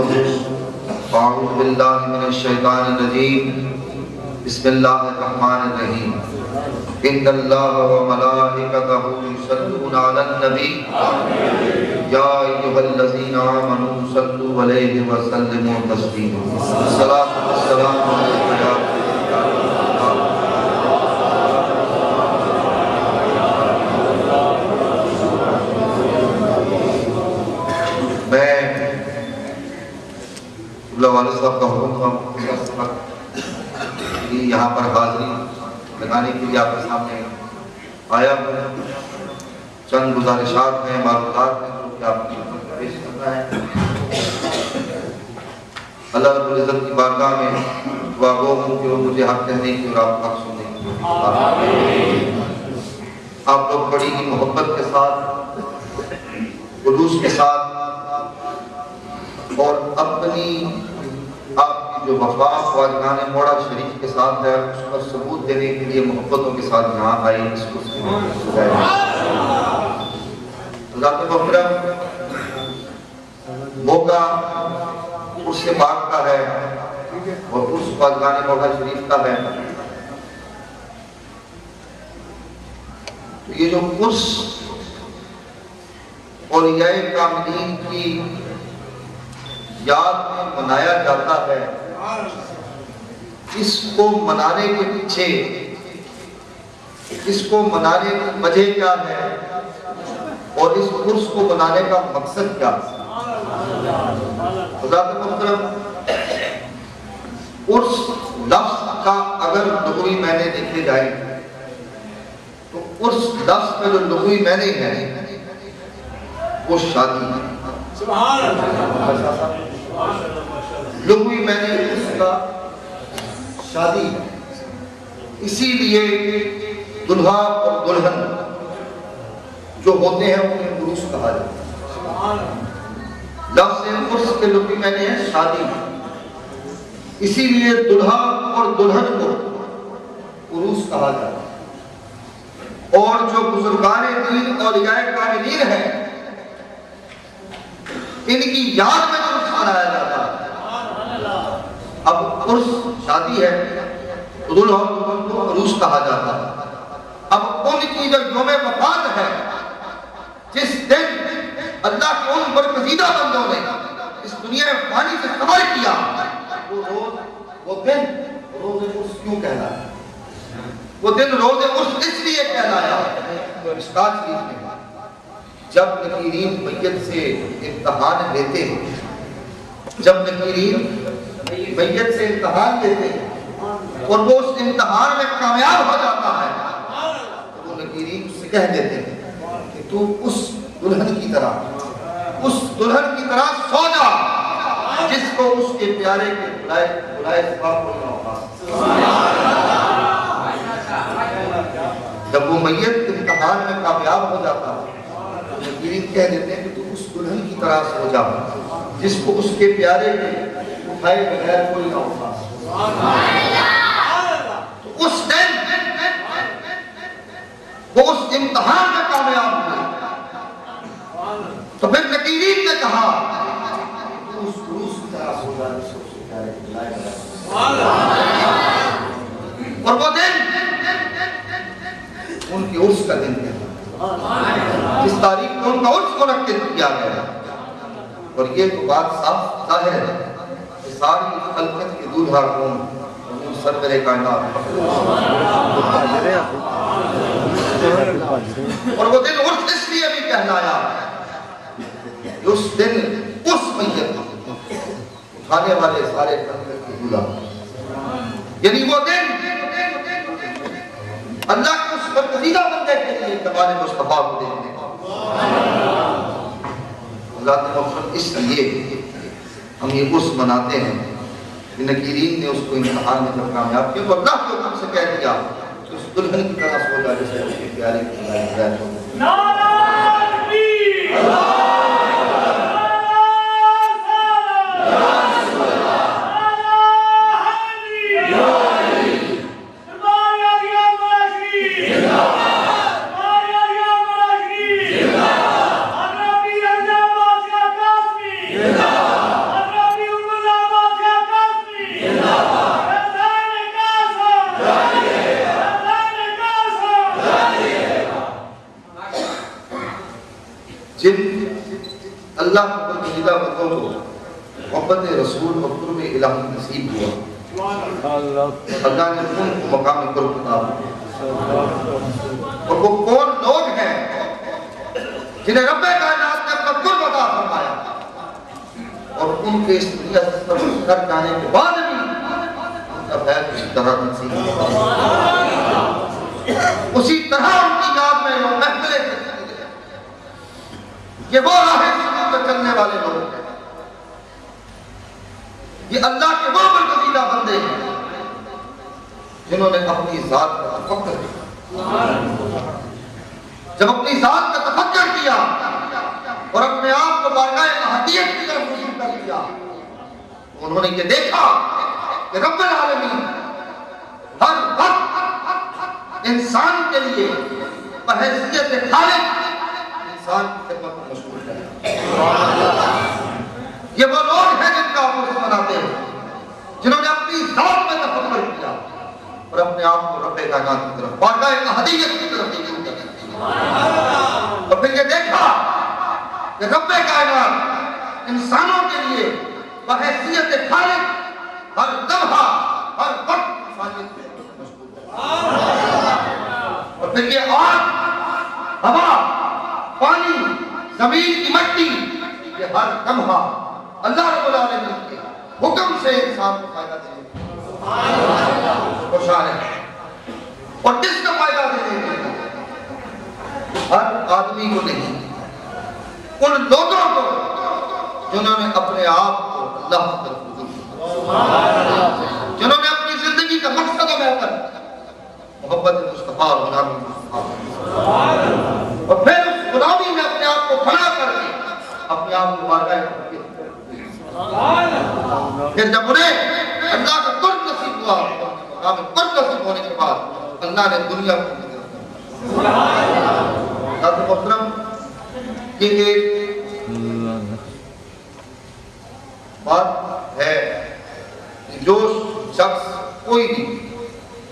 فأعوذ بالله من الشيطان الرجيم بسم الله الرحمن الرحيم إن الله وملائكته يصلون على النبي يا أيها الذين آمنوا صلوا عليه وسلموا تسليما الصلاة والسلام عليك يا میں اللہ والد صاحب کا حکم تھا کہ یہاں پر حاضری لگانے کے لیے آپ کے سامنے آیا ہوں. چند گزارشات ہیں، معلومات ہیں جو کہ آپ کی خدمت میں پیش کرنا ہے. اللہ رب العزت کی بارگاہ میں دعا گو ہوں کہ وہ مجھے حق کہنے کی اور آپ حق سننے کی. آپ لوگ بڑی ہی محبت کے ساتھ، خلوص کے ساتھ اور اپنی آپ کی جو وفا خواجگان موڑا شریف کے ساتھ ہے اس کا ثبوت دینے کے لیے محبتوں کے ساتھ یہاں آئی. اس کو ذات محترم موقع عرس پاک کا ہے اور عرس خواجگان موڑا شریف کا ہے. تو یہ جو عرس اولیاء کاملین کی یاد میں منایا جاتا ہے، اس کو منانے کے پیچھے، اس کو منانے کی وجہ کیا ہے اور اس عرس کو منانے کا مقصد کیا ہے؟ حضرات محترم، عرس لفظ کا اگر لغوی معنی دیکھے جائیں تو عرس لفظ کا جو لغوی معنی ہے وہ شادی ہے. لغوی معنی اس کا شادی ہے. اسی لیے دلہا اور دلہن جو ہوتے ہیں انہیں عروس کہا جاتا ہے. لفظ عرس کے لغوی معنی ہے شادی. اسی لیے دلہا اور دلہن کو عروس کہا جاتا ہے. اور جو بزرگان دین اولیاء کاملین ہیں ان کی یاد میں عرس منایا جاتا ہے. اب عرس شادی ہے تو دلہا اور دلہن کو عروس کہا جاتا ہے. اب ان کی جو یوم وفات ہے، جس دن اللہ کے ان برگزیدہ بندوں نے اس دنیا میں فانی سے سفر کیا، وہ دن روز عرس کیوں کہلایا؟ وہ دن روز عرس اس لیے کہلایا مشکات شریف میں جب نکیرین میت سے امتحان لیتے ہیں، جب نکیرین میت سے امتحان لیتے ہیں اور وہ اس امتحان میں کامیاب ہو جاتا ہے تو وہ نکیرین اس سے کہہ دیتے ہیں کہ تو اس دلہن کی طرح سو جا جس کو اس کے پیارے کے بلائے سباب کو نہ ہوگا. جب وہ میت امتحان میں کامیاب ہو جاتا ہے نکیرین کہہ دیتے ہیں کہ تو اس دلہن کی طرح سو جا جس کو اس کے پیارے کے اٹھائے بغیر کوئی نہ اٹھا. تو اس دن وہ اس امتحان میں کامیاب ہوئے تو پھر نکیرین نے کہا تو اس عروس کی طرح سو جا جس کو اس کے پیارے کے اٹھائے بغیر. اور وہ دن ان کی عرس کا دن ہے اس تاریخ کو ان کا عرس کو رکھ کے کیا گیا. اور یہ تو بات صاف ظاہر ہے کہ ساری خلقت کے دولہا کون سرور کائنات اور وہ دن عرس اس لیے بھی کہلایا کہ اس دن اس میت اٹھانے والے سارے خلقت کے دولہا، یعنی وہ دن اللہ کے اس برگزیدہ بندے کے لیے کمال مصطفیٰ کو دیکھنے کا. اللہ تعالیٰ اس لیے ہم یہ عرس مناتے ہیں کہ نکیرین نے اس کو امتحان میں جب کامیاب کیا تو اللہ کے حکم سے کہہ دیا کہ اس دلہن کی طرح سو جا جسے اس کے پیارے کی ہدایت ہو. نعرہ تکبیر! جن اللہ کو پسندیدہ بندوں کو محبت رسول اور قرب الہی نصیب ہوا، اللہ نے ان کو مقام قرب عطا کیا۔ اور وہ کون لوگ ہیں جنہیں رب کائنات نے اپنا قرب عطا فرمایا اور ان کے اس دنیا سے سفر کر جانے کے بعد بھی ان کا بیت اسی طرح نصیب ہوا، اسی طرح ان کی یاد میں وہ محفلیں کرتی ہیں۔ یہ وہ راہ سلوک پر چلنے والے لوگ ہیں، یہ اللہ کے وہ برگزیدہ بندے ہیں جنہوں نے اپنی ذات کا تفکر کیا۔ جب اپنی ذات کا تفکر کیا اور اپنے آپ کو بارگاہ احدیت کی طرف رجوع کر دیا، انہوں نے یہ دیکھا کہ رب العالمین ہر وقت انسان کے لیے بحیثیت خالق انسان کی خدمت میں مشغول ہے۔ یہ وہ لوگ ہیں جن کا آپ اسے مناتے ہیں، جنہوں نے اپنی ذات میں تفکر کیا اور اپنے آپ کو رب کائنات کی طرف بارگاہ احدیت کی طرف رجوع کر دیا، اور پھر یہ دیکھا کہ رب کائنات انسانوں کے لیے بحیثیت خالق ہر لمحہ ہر وقت انسانیت میں مشغول ہے۔ اور پھر یہ آگ، ہوا، پانی، زمین کی مٹی، یہ ہر لمحہ اللہ رب العالمین کے حکم سے انسان کو فائدہ دینے خوشحال ہے، اور کس کا فائدہ دینے کے لیے؟ ہر آدمی کو نہیں، ان لوگوں کو جنہوں نے اپنے آپ کو اللہ کی طرف رجوع کیا، جنہوں نے اپنی زندگی کا مقصد و محور محبت مصطفیٰ اور غلامی مصطفیٰ، اور پھر اس غلامی میں اپنے آپ کو فنا کر کے اپنے آپ کو بارگاہ احدیت، پھر جب انہیں اللہ کا قرب نصیب ہوا، مقام قرب نصیب ہونے کے بعد اللہ نے دنیا کو محترم یہ ایک بات ہے کہ جو شخص کوئی بھی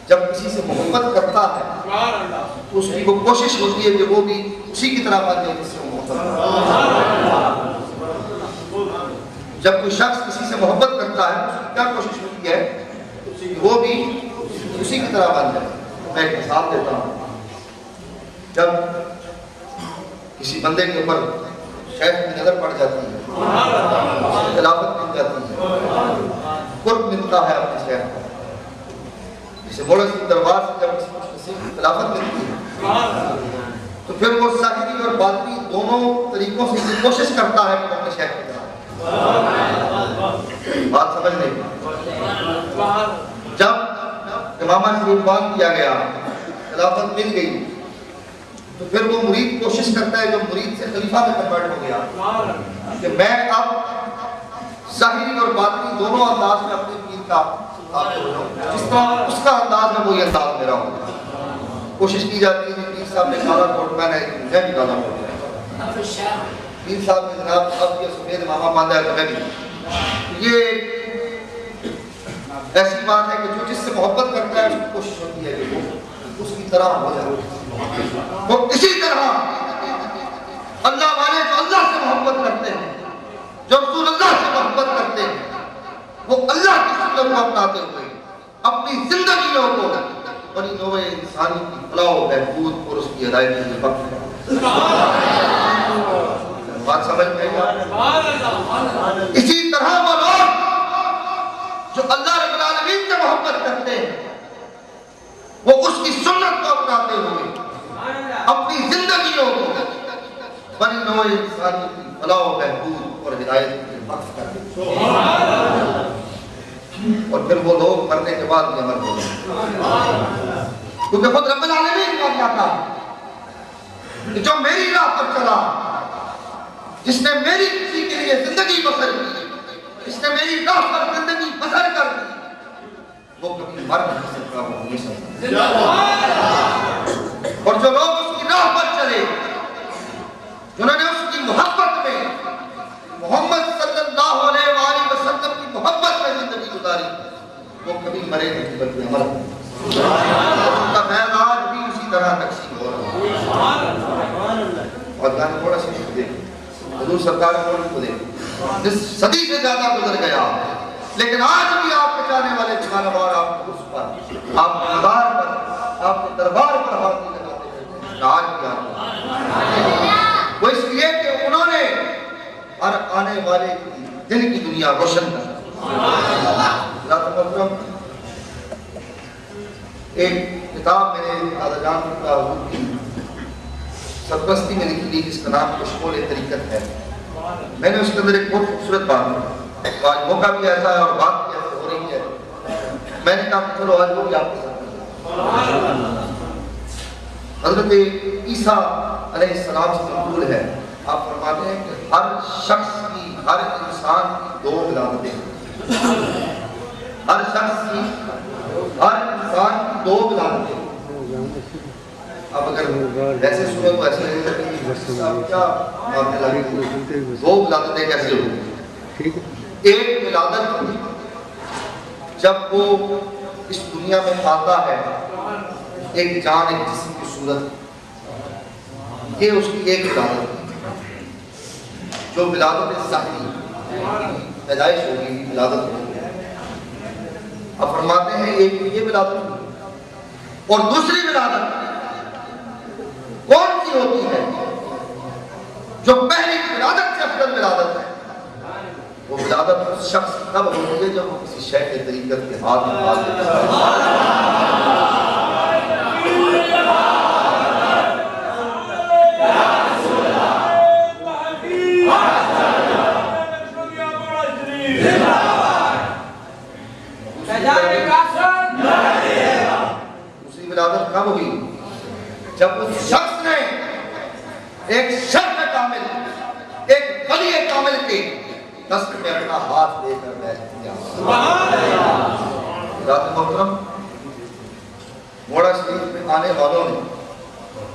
جب کسی سے محبت کرتا ہے تو اس کی وہ کوشش ہوتی ہے کہ وہ بھی اسی کی طرح بن جائے جس سے وہ محبت کرتا ہے۔ جب کوئی شخص کسی سے محبت کرتا ہے اس کی کیا کوشش ہوتی ہے کہ وہ بھی اسی کی طرح بن جائے۔ میں ایک مثال دیتا ہوں، جب کسی بندے کے اوپر شیخ کی نظر پڑ جاتی ہے، خلافت مل جاتی ہے، قرب ملتا ہے اپنے شیخ کا، جسے مولا صاحب دربار سے جب کسی کی خلافت ملتی ہے تو پھر وہ ظاہری اور باطنی دونوں طریقوں سے یہ کوشش کرتا ہے کہ اپنے شیخ کی طرح بات سمجھ نہیں۔ جب امامہ شریف بان کیا گیا، خلافت مل گئی، تو پھر وہ مرید کوشش کرتا ہے جو مرید سے خلیفہ میں کنورٹ ہو گیا کہ میں اب ظاہری اور باطنی دونوں انداز میں اپنے پیر کا تابع ہو جاؤں، جس طرح اس کا انداز ہے وہی انداز میرا ہو۔ کوشش کی جاتی ہے کہ پیر صاحب نے کالا کوٹ پہنا ہے، مجھے بھی کالا کوٹ پہنا ہے، پیر صاحب نے جناب اب یہ سفید امامہ باندھا ہے تو میں بھی۔ یہ ایسی بات ہے کہ جو جس سے محبت کرتا ہے اس کی کوشش ہوتی ہے کہ وہ اس کی طرح ہو جائے۔ وہ اسی طرح اللہ والے جو اللہ سے محبت کرتے ہیں، جو رسول اللہ سے محبت کرتے ہیں، وہ اللہ کی سنت کو اپناتے ہوئے اپنی زندگیوں کو بڑی نوع انسانی کی فلاح و بہبود اور اس کی ہدایت کے لیے وقف کرتے ہیں۔ بات سمجھ میں آئی؟ اسی طرح وہ لوگ جو اللہ رب العالمین سے محبت کرتے ہیں وہ اس کی سنت کو اپناتے ہوئے اپنی زندگیوں کو بڑی نوع انسانی کی فلاح و بہبود اور ہدایت کے لیے وقف کرتے ہیں، اور پھر وہ لوگ مرنے کے بعد یہ عمل ہوتے ہیں، کیونکہ خود رب العالمین کا کہتا ہے کہ جو میری راہ پر چلا، جس نے میری کسی کے لیے زندگی بسر کی، جس نے میری راہ پر زندگی بسر کر دی، وہ کبھی مر نہیں سکتا، وہ ہمیشہ زندہ۔ اور جو لوگ اس کی راہ پر چلے، جنہوں نے اس کی محبت میں محمد صلی اللہ علیہ وآلہ وسلم کی محبت میں زندگی گزاری، وہ کبھی مرے نہیں بلکہ امر ہوئے۔ ان کا فیض آج بھی اسی طرح تقسیم ہو رہا ہے۔ اور گانے تھوڑا سا دیکھیں حضور سرکار نے ملک کو دے جس صدی سے زیادہ گزر گیا، لیکن آج بھی آپ کے جانے والے ٹھکانہ وار آپ کے عرص پر، آپ کے مزار پر، آپ کے دربار پر ہاتھ نہیں لگاتے ہیں، آج بھی آپ وہ اس لیے کہ انہوں نے ہر آنے والے دن کی دنیا روشن کر ایک کتاب میرے دادا جان کا حضور کی سرپرستی میں لکھی جس کا نام اشمول طریقت ہے. میں نے اس کے اندر ایک بہت خوبصورت بات آج موقع بھی ایسا ہے اور بات بھی ایسا ہو رہی ہے، میں نے کہا چلو آج وہ بھی آپ کے ساتھ. حضرت عیسیٰ علیہ السلام سے منقول ہے، آپ فرماتے ہیں کہ ہر شخص کی، ہر انسان کی دو ولادتیں، ہر شخص کی، ہر انسان کی دو ولادتیں. اب اگر ایسے سنیں تو ایسے نہیں سکتے کیا دو ولادتیں کیسے ہوئی؟ ایک ولادت جب وہ اس دنیا میں آتا ہے، ایک جان ایک جسم کی صورت، یہ اس کی ایک ولادت جو ولادت ظاہری پیدائش ہوگی، ولادت ہوگی. اب فرماتے ہیں ایک یہ ولادت اور دوسری ولادت کون سی ہوتی ہے؟ جو پہلی ولادت سے افضل ولادت ہے. وہ ولادت اس شخص تب ہوتی ہے جب وہ کسی شیخ طریقت کے ہاتھ میں ہاتھ دیتا ہے. دوسری ولادت کب ہوئی؟ جب اس شخص نے ایک شرف کامل، ایک ولی کامل کے دست میں اپنا ہاتھ لے کر بیٹھ دیا. رات محترم موڑا شریف میں آنے والوں نے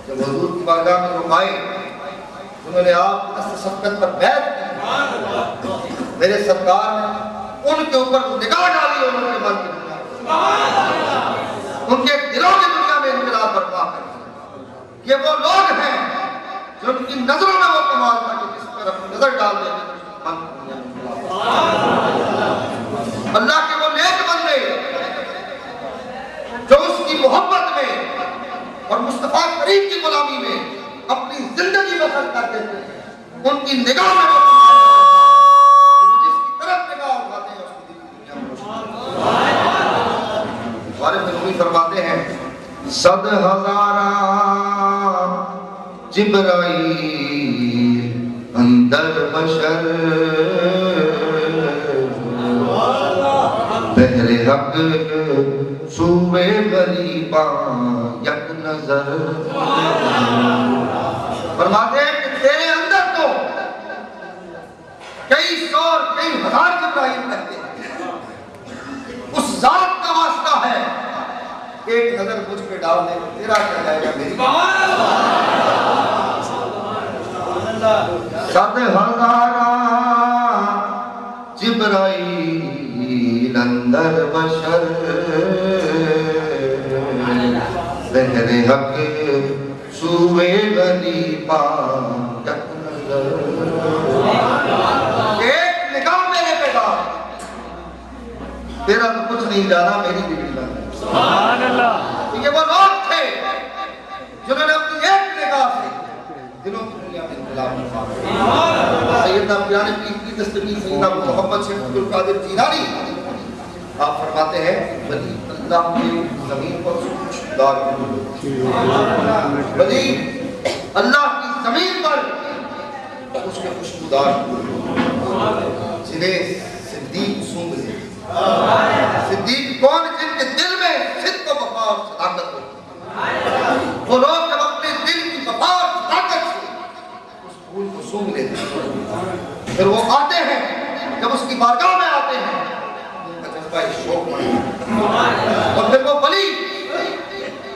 جب حضور کی بارگاہ میں لوگ آئے، انہوں نے آپ کی دست شفقت پر بیعت کی. میرے سرکار نے ان کے اوپر نگاہ ڈالی اور ان کے من کی دنیا، ان کے دلوں کی دنیا میں انقلاب برپا کر. یہ وہ لوگ ہیں جو ان کی نظروں میں وہ کمال تھا کہ جس پر اپنی نظر ڈال دیں اللہ کے وہ نیک بندے جو اس کی محبت میں اور مصطفیٰ کریم کی غلامی میں اپنی زندگی بسر کرتے تھے. ان کی نگاہ میں وہ جس کی طرف نگاہ اٹھاتے ہیں اس کی دنیا میں ہمارے فلمی فرماتے ہیں صد ہزارہ جبرائیل اندر بشر بہر حق سوے غریباں یک نظر. فرماتے ہیں کہ تیرے اندر تو کئی سو اور کئی ہزار جبرائیل رہتے ہیں. اس ذات کا واسطہ ہے، ایک نظر مجھ پہ ڈال دے تیرا کیا جائے گا میری. صد ہزارہ جبرائیل اندر بشر بہر حق سوے غریباں یک نظر. ایک نگاہ میرے پہ ڈال، تیرا تو کچھ نہیں جانا، میری بھی نہیں جانا. سبحان اللہ. یہ وہ لوگ تھے جنہوں نے اپنی ایک نگاہ سے دلوں کی دنیا میں انقلاب کروا. سیدنا پیرانے پیر کی دستگیر سیدنا محمد شیخ عبد القادر جیلانی آپ فرماتے ہیں ولی اللہ کی زمین پر خوشبودار ولی اللہ کی زمین پر اس کے خوشبودار جنہیں صدیق سونگ لے. صدیق کون؟ جن کے دل میں صدق و وفا اور صداقت ہوتی ہے. وہ لوگ جب اپنے دل کی وفا اور صداقت سے اس پھول کو سونگ لیتے ہیں، پھر وہ آتے ہیں، جب اس کی بارگاہ میں آتے ہیں ان کا جذبہ شوق بڑھتا ہے. اور پھر وہ ولی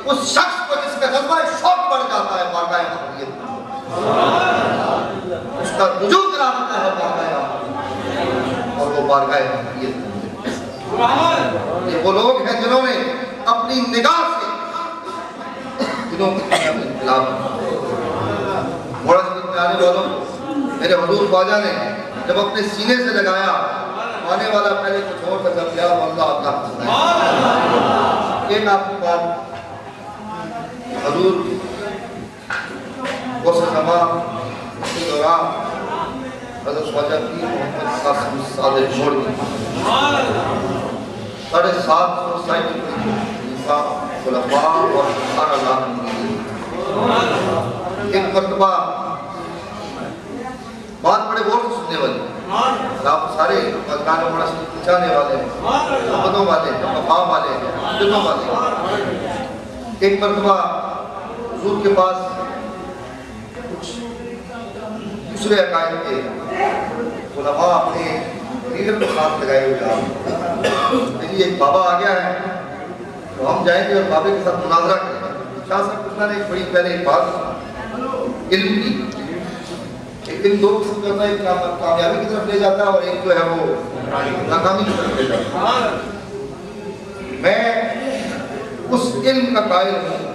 اس شخص کو جس کا جذبہ شوق بڑھ جاتا ہے بارگاہ محبوبیت میں، اس کا رجوع کرا دیتا ہے بارگاہ اور وہ بارگاہ محبوبیت میں. یہ وہ لوگ ہیں جنہوں نے اپنی نگاہ سے دلوں کی دنیا میں انقلاب. موڑا شریف میں آنے والوں میرے حضور خواجہ نے جب اپنے سینے سے لگایا آنے والا پہلے کچھ اور تھا جب یا اللہ ایک آپ کی بات حضور اس زمان اس کے دوران حضرت خواجہ پیر محمد قاسم صادق چھوڑ دی 750 سائٹ خلیفہ خلفاء اور 18 لاکھ ایک مرتبہ بات بڑے غور سے سننے والی آپ سارے مذکان بڑا پہنچانے والے ہیں محبتوں والے ہیں وفا والے ہیں دلوں والے ہیں ایک مرتبہ حضور کے پاس کچھ دوسرے عقائد کے علماء اپنے لیڈر کو ساتھ لگائے ہوئے آپ لیکن ایک بابا آ گیا ہے تو ہم جائیں گے اور بابے کے ساتھ مناظرہ کریں شاہ صاحب کتنا نے ایک بڑی پہلے ایک بات علم کی ایک دن دو قسم کا ہوتا ہے ایک کامیابی کی طرف لے جاتا ہے اور ایک جو ہے وہ ناکامی کی طرف لے جاتا ہے میں اس علم کا قائل ہوں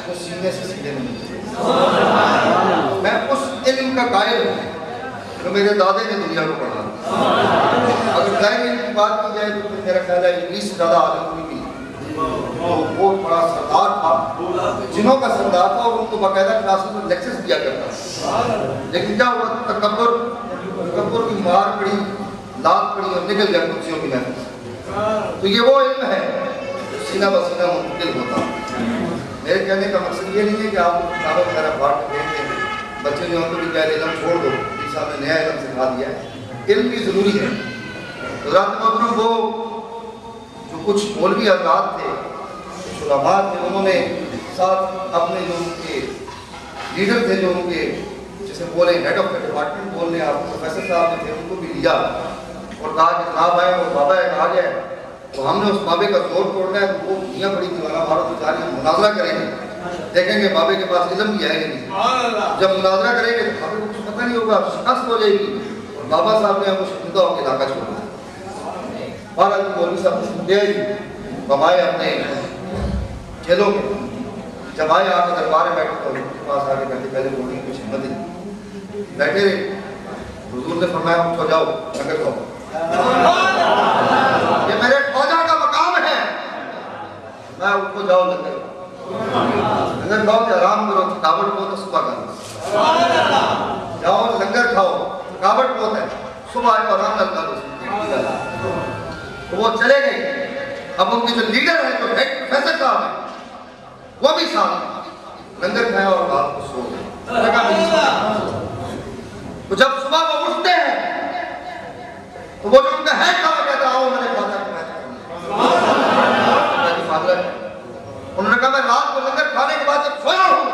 جو سینے سے سینے نہیں میں اس علم کا قائل ہوں جو میرے دادے نے دنیا کو پڑھا اگر ظاہر علم کی بات کی جائے تو میرا خیال ہے انگلش سے زیادہ عالم کوئی بھی وہ بڑا سردار تھا جنہوں کا سردار تھا اور ان کو باقاعدہ کلاسوں میں لیکچرز دیا کرتا تھا لیکن کیا ہوا تکبر کی مار پڑی لات پڑی اور نکل گیا کرسیوں کی محنت تو یہ وہ علم ہے سینہ بسینہ منتقل ہوتا میرے کہنے کا مقصد یہ نہیں ہے کہ آپ کتابیں وغیرہ پڑھ کے دیکھیں بچے جو ہم کو بھی کہہ رہے علم چھوڑ دو اس صاحب نے نیا علم سکھا دیا ہے علم بھی ضروری ہے حضرات محترم وہ جو کچھ مولوی حضرات تھے کچھ علماء تھے انہوں نے ساتھ اپنے جو ان کے لیڈر تھے جو ان کے جسے بولے ہیڈ آف دا ڈپارٹمنٹ بولنے آپ پروفیسر صاحب نے تھے ان کو بھی لیا اور کہا کہ جناب آئے وہ بابا ہے کہا گیا ہے تو ہم نے اس بابے کا زور توڑنا ہے تو وہ دنیا بڑی دیوانہ بھارت میں جاری مناظرہ کریں گے دیکھیں گے بابے کے پاس علم بھی ہے کہ نہیں جب مناظرہ کریں گے تو بابے کو کچھ پتہ نہیں ہوگا شکست ہو جائے گی اور بابا صاحب نے ہم کو شکستہ ہو کے علاقہ چھوڑنا ہے بہرحال مولوی صاحب کو دے بابائے اپنے کھیلوں میں جب آئے آ کے دربار میں بیٹھے تو ان کے پاس آ کے بیٹھے پہلے بولنے کی کچھ ہمت نہیں بیٹھے رہے حضور نے فرمایا اٹھو جاؤ لنگر کھاؤ یہ میرے خواجہ کا مقام ہے میں اٹھو جاؤ لنگر کھاؤ کہ آرام کرو تھکاوٹ بہت ہے صبح کا جاؤ لنگر کھاؤ تھکاوٹ بہت ہے صبح آئے آرام لگتا تو وہ چلے گئے اب ان کے جو لیڈر ہیں جو ہیڈ پروفیسر صاحب ہیں وہ بھی ساتھ لنگر کھایا اور رات کو سو گئے تو جب صبح وہ اٹھتے ہیں تو وہ جو ان کا ہیڈ تھا وہ کہتا آؤ میں نے خواجہ کو میچ انہوں نے کہا میں رات کو لنگر کھانے کے بعد جب سویا ہوں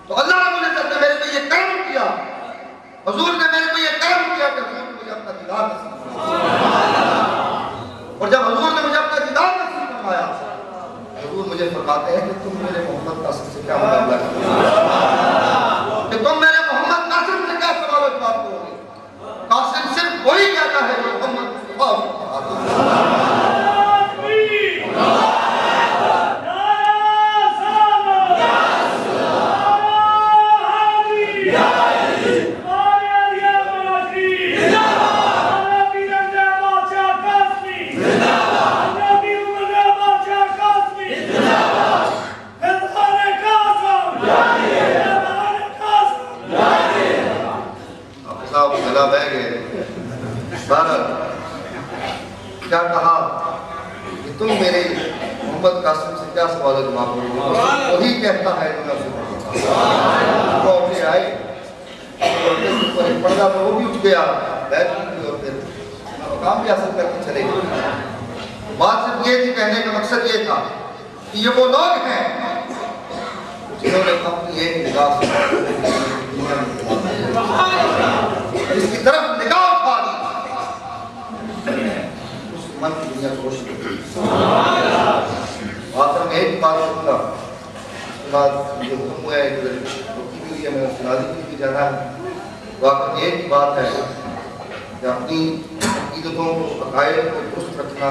تو اللہ رب العزت نے میرے پہ یہ کرم کیا حضور نے میرے پہ یہ کرم کیا کہ حضور نے مجھے اپنا دیدار نصیب فرمایا اور جب حضور نے مجھے اپنا دیدار نصیب فرمایا حضور مجھے فرماتے ہیں کہ تم میرے محمد قاسم سے کیا مقابلہ کرو کہ تم میرے محمد قاسم سے کیا سوال و جواب کرو گے قاسم صرف وہی کہتا ہے جو محمد مصطفیٰ کیا کہا کہ تم میرے محمد قاسم سے کیا سوال و جواب کرو گے وہی کہتا ہے جو میں اسے پڑھتا وہ اٹھے آئے اور پردہ پر وہ بھی اٹھ گیا بیٹھ گئی اور پھر مقام بھی حاصل کر کے چلے گئے بات صرف یہ تھی کہنے کا مقصد یہ تھا کہ یہ وہ لوگ ہیں جنہوں نے اپنی ایک نگاہ اس کی طرف نگاہ اٹھا دی من کی دنیا کو روشن آخر میں ایک بات کروں گا اس کے بعد جو حکم ہوا ہے رکی بھی ہوئی ہے میں سنادی کے لیے جانا ہے تو آخر میں ایک بات ہے کہ اپنی عقیدتوں کو عقائد کو درست رکھنا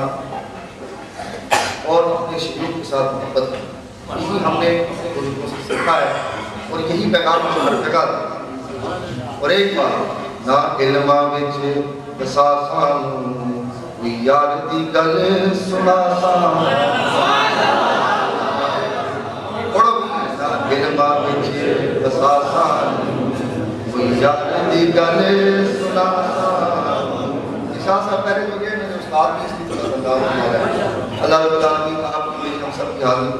اور اپنے شریعت کے ساتھ محبت کرنا یہی ہم نے اپنے بزرگوں سے سیکھا ہے اور یہی پیغام ہم ہر جگہ اور ایک بار نہ علماں وچ دسا سانوں کوئی یار دی گل سنا سانوں پڑھو نہ علماں وچ دسا سانوں کوئی یار دی گل سنا سانوں شاہ صاحب پہلے تو گئے میں نے استاد میں اس کی طرح بندہ ہوا ہے اللہ رب العالمین آپ کے لیے ہم سب کی حاضر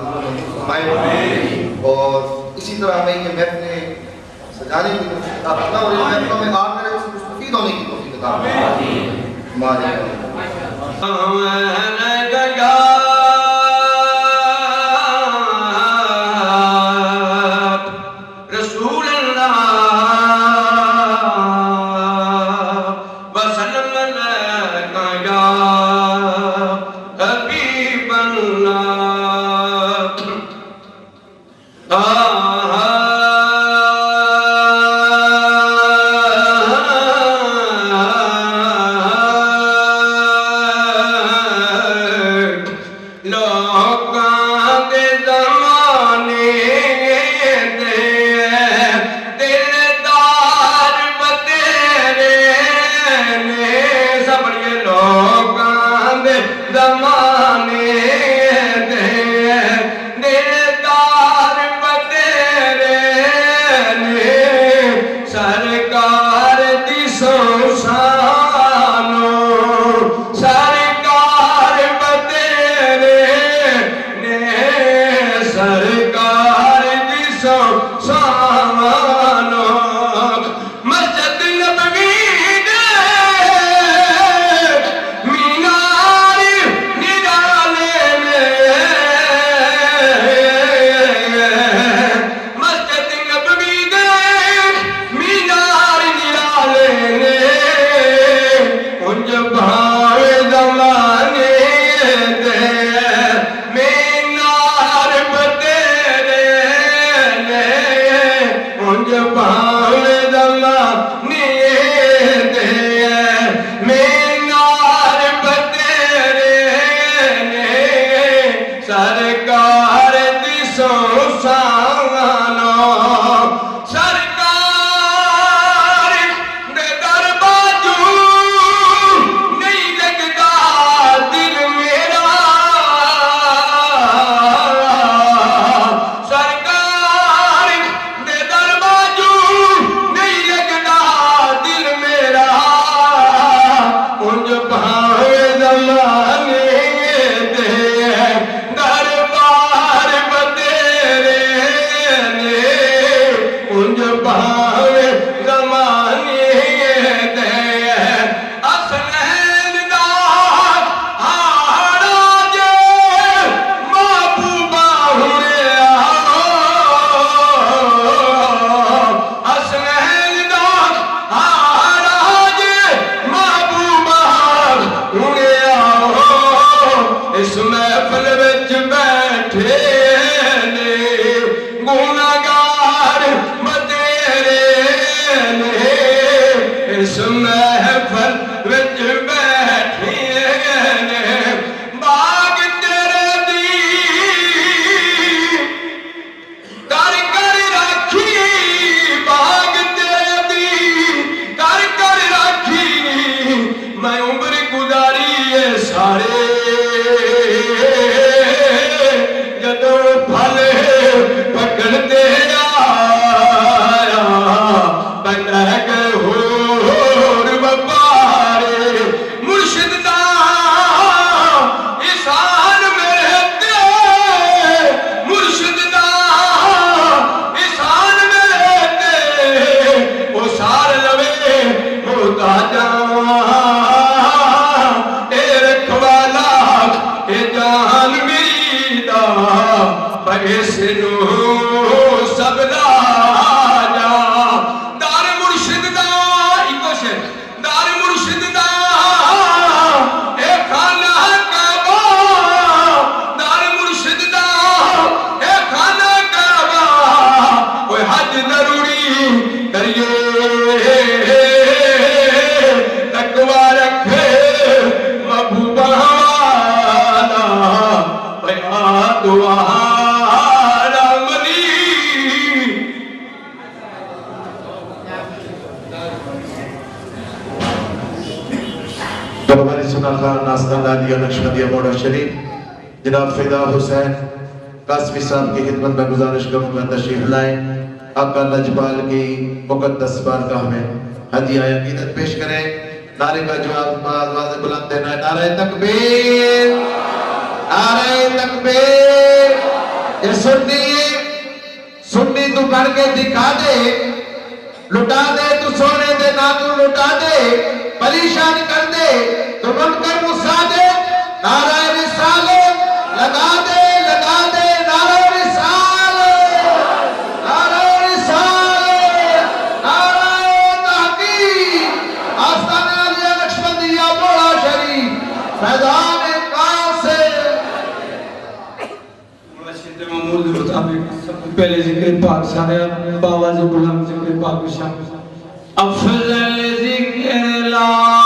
فرمائے اور اسی طرح ہمیں یہ محفلیں سجانے کی توفیق عطا فرمائے اور ان محفلوں میں آپ میرے سے مستفید ہونے کی توفیق عطا فرمائے رسول اللہ جب ہماری سنا خان ناصر نادیہ نقشبندیہ موڑا شریف جناب فدا حسین قاسمی صاحب کی خدمت میں گزارش کروں گا تشریف لائیں آقا لجپال کی مقدس بارگاہ میں ہدیہ عقیدت پیش کریں نعرے کا جواب آواز بلند دینا ہے نعرہ تکبیر نعرہ تکبیر یہ سنی تو کر کے دکھا دے لٹا دے تو سونے دے نہ تو لٹا دے پریشان کر دے تو من کر مسا دے نعرہ رسالت لگا دے نعرہ رسالت نعرہ رسالت نعرہ تحقیق آستان علیہ نقشبندیہ موڑا شریف فیضان قاسم مرشد محمود مطابق سب سے پہلے ذکر پاک سارے باواز بلند ذکر پاک شامل افضل ذکر لا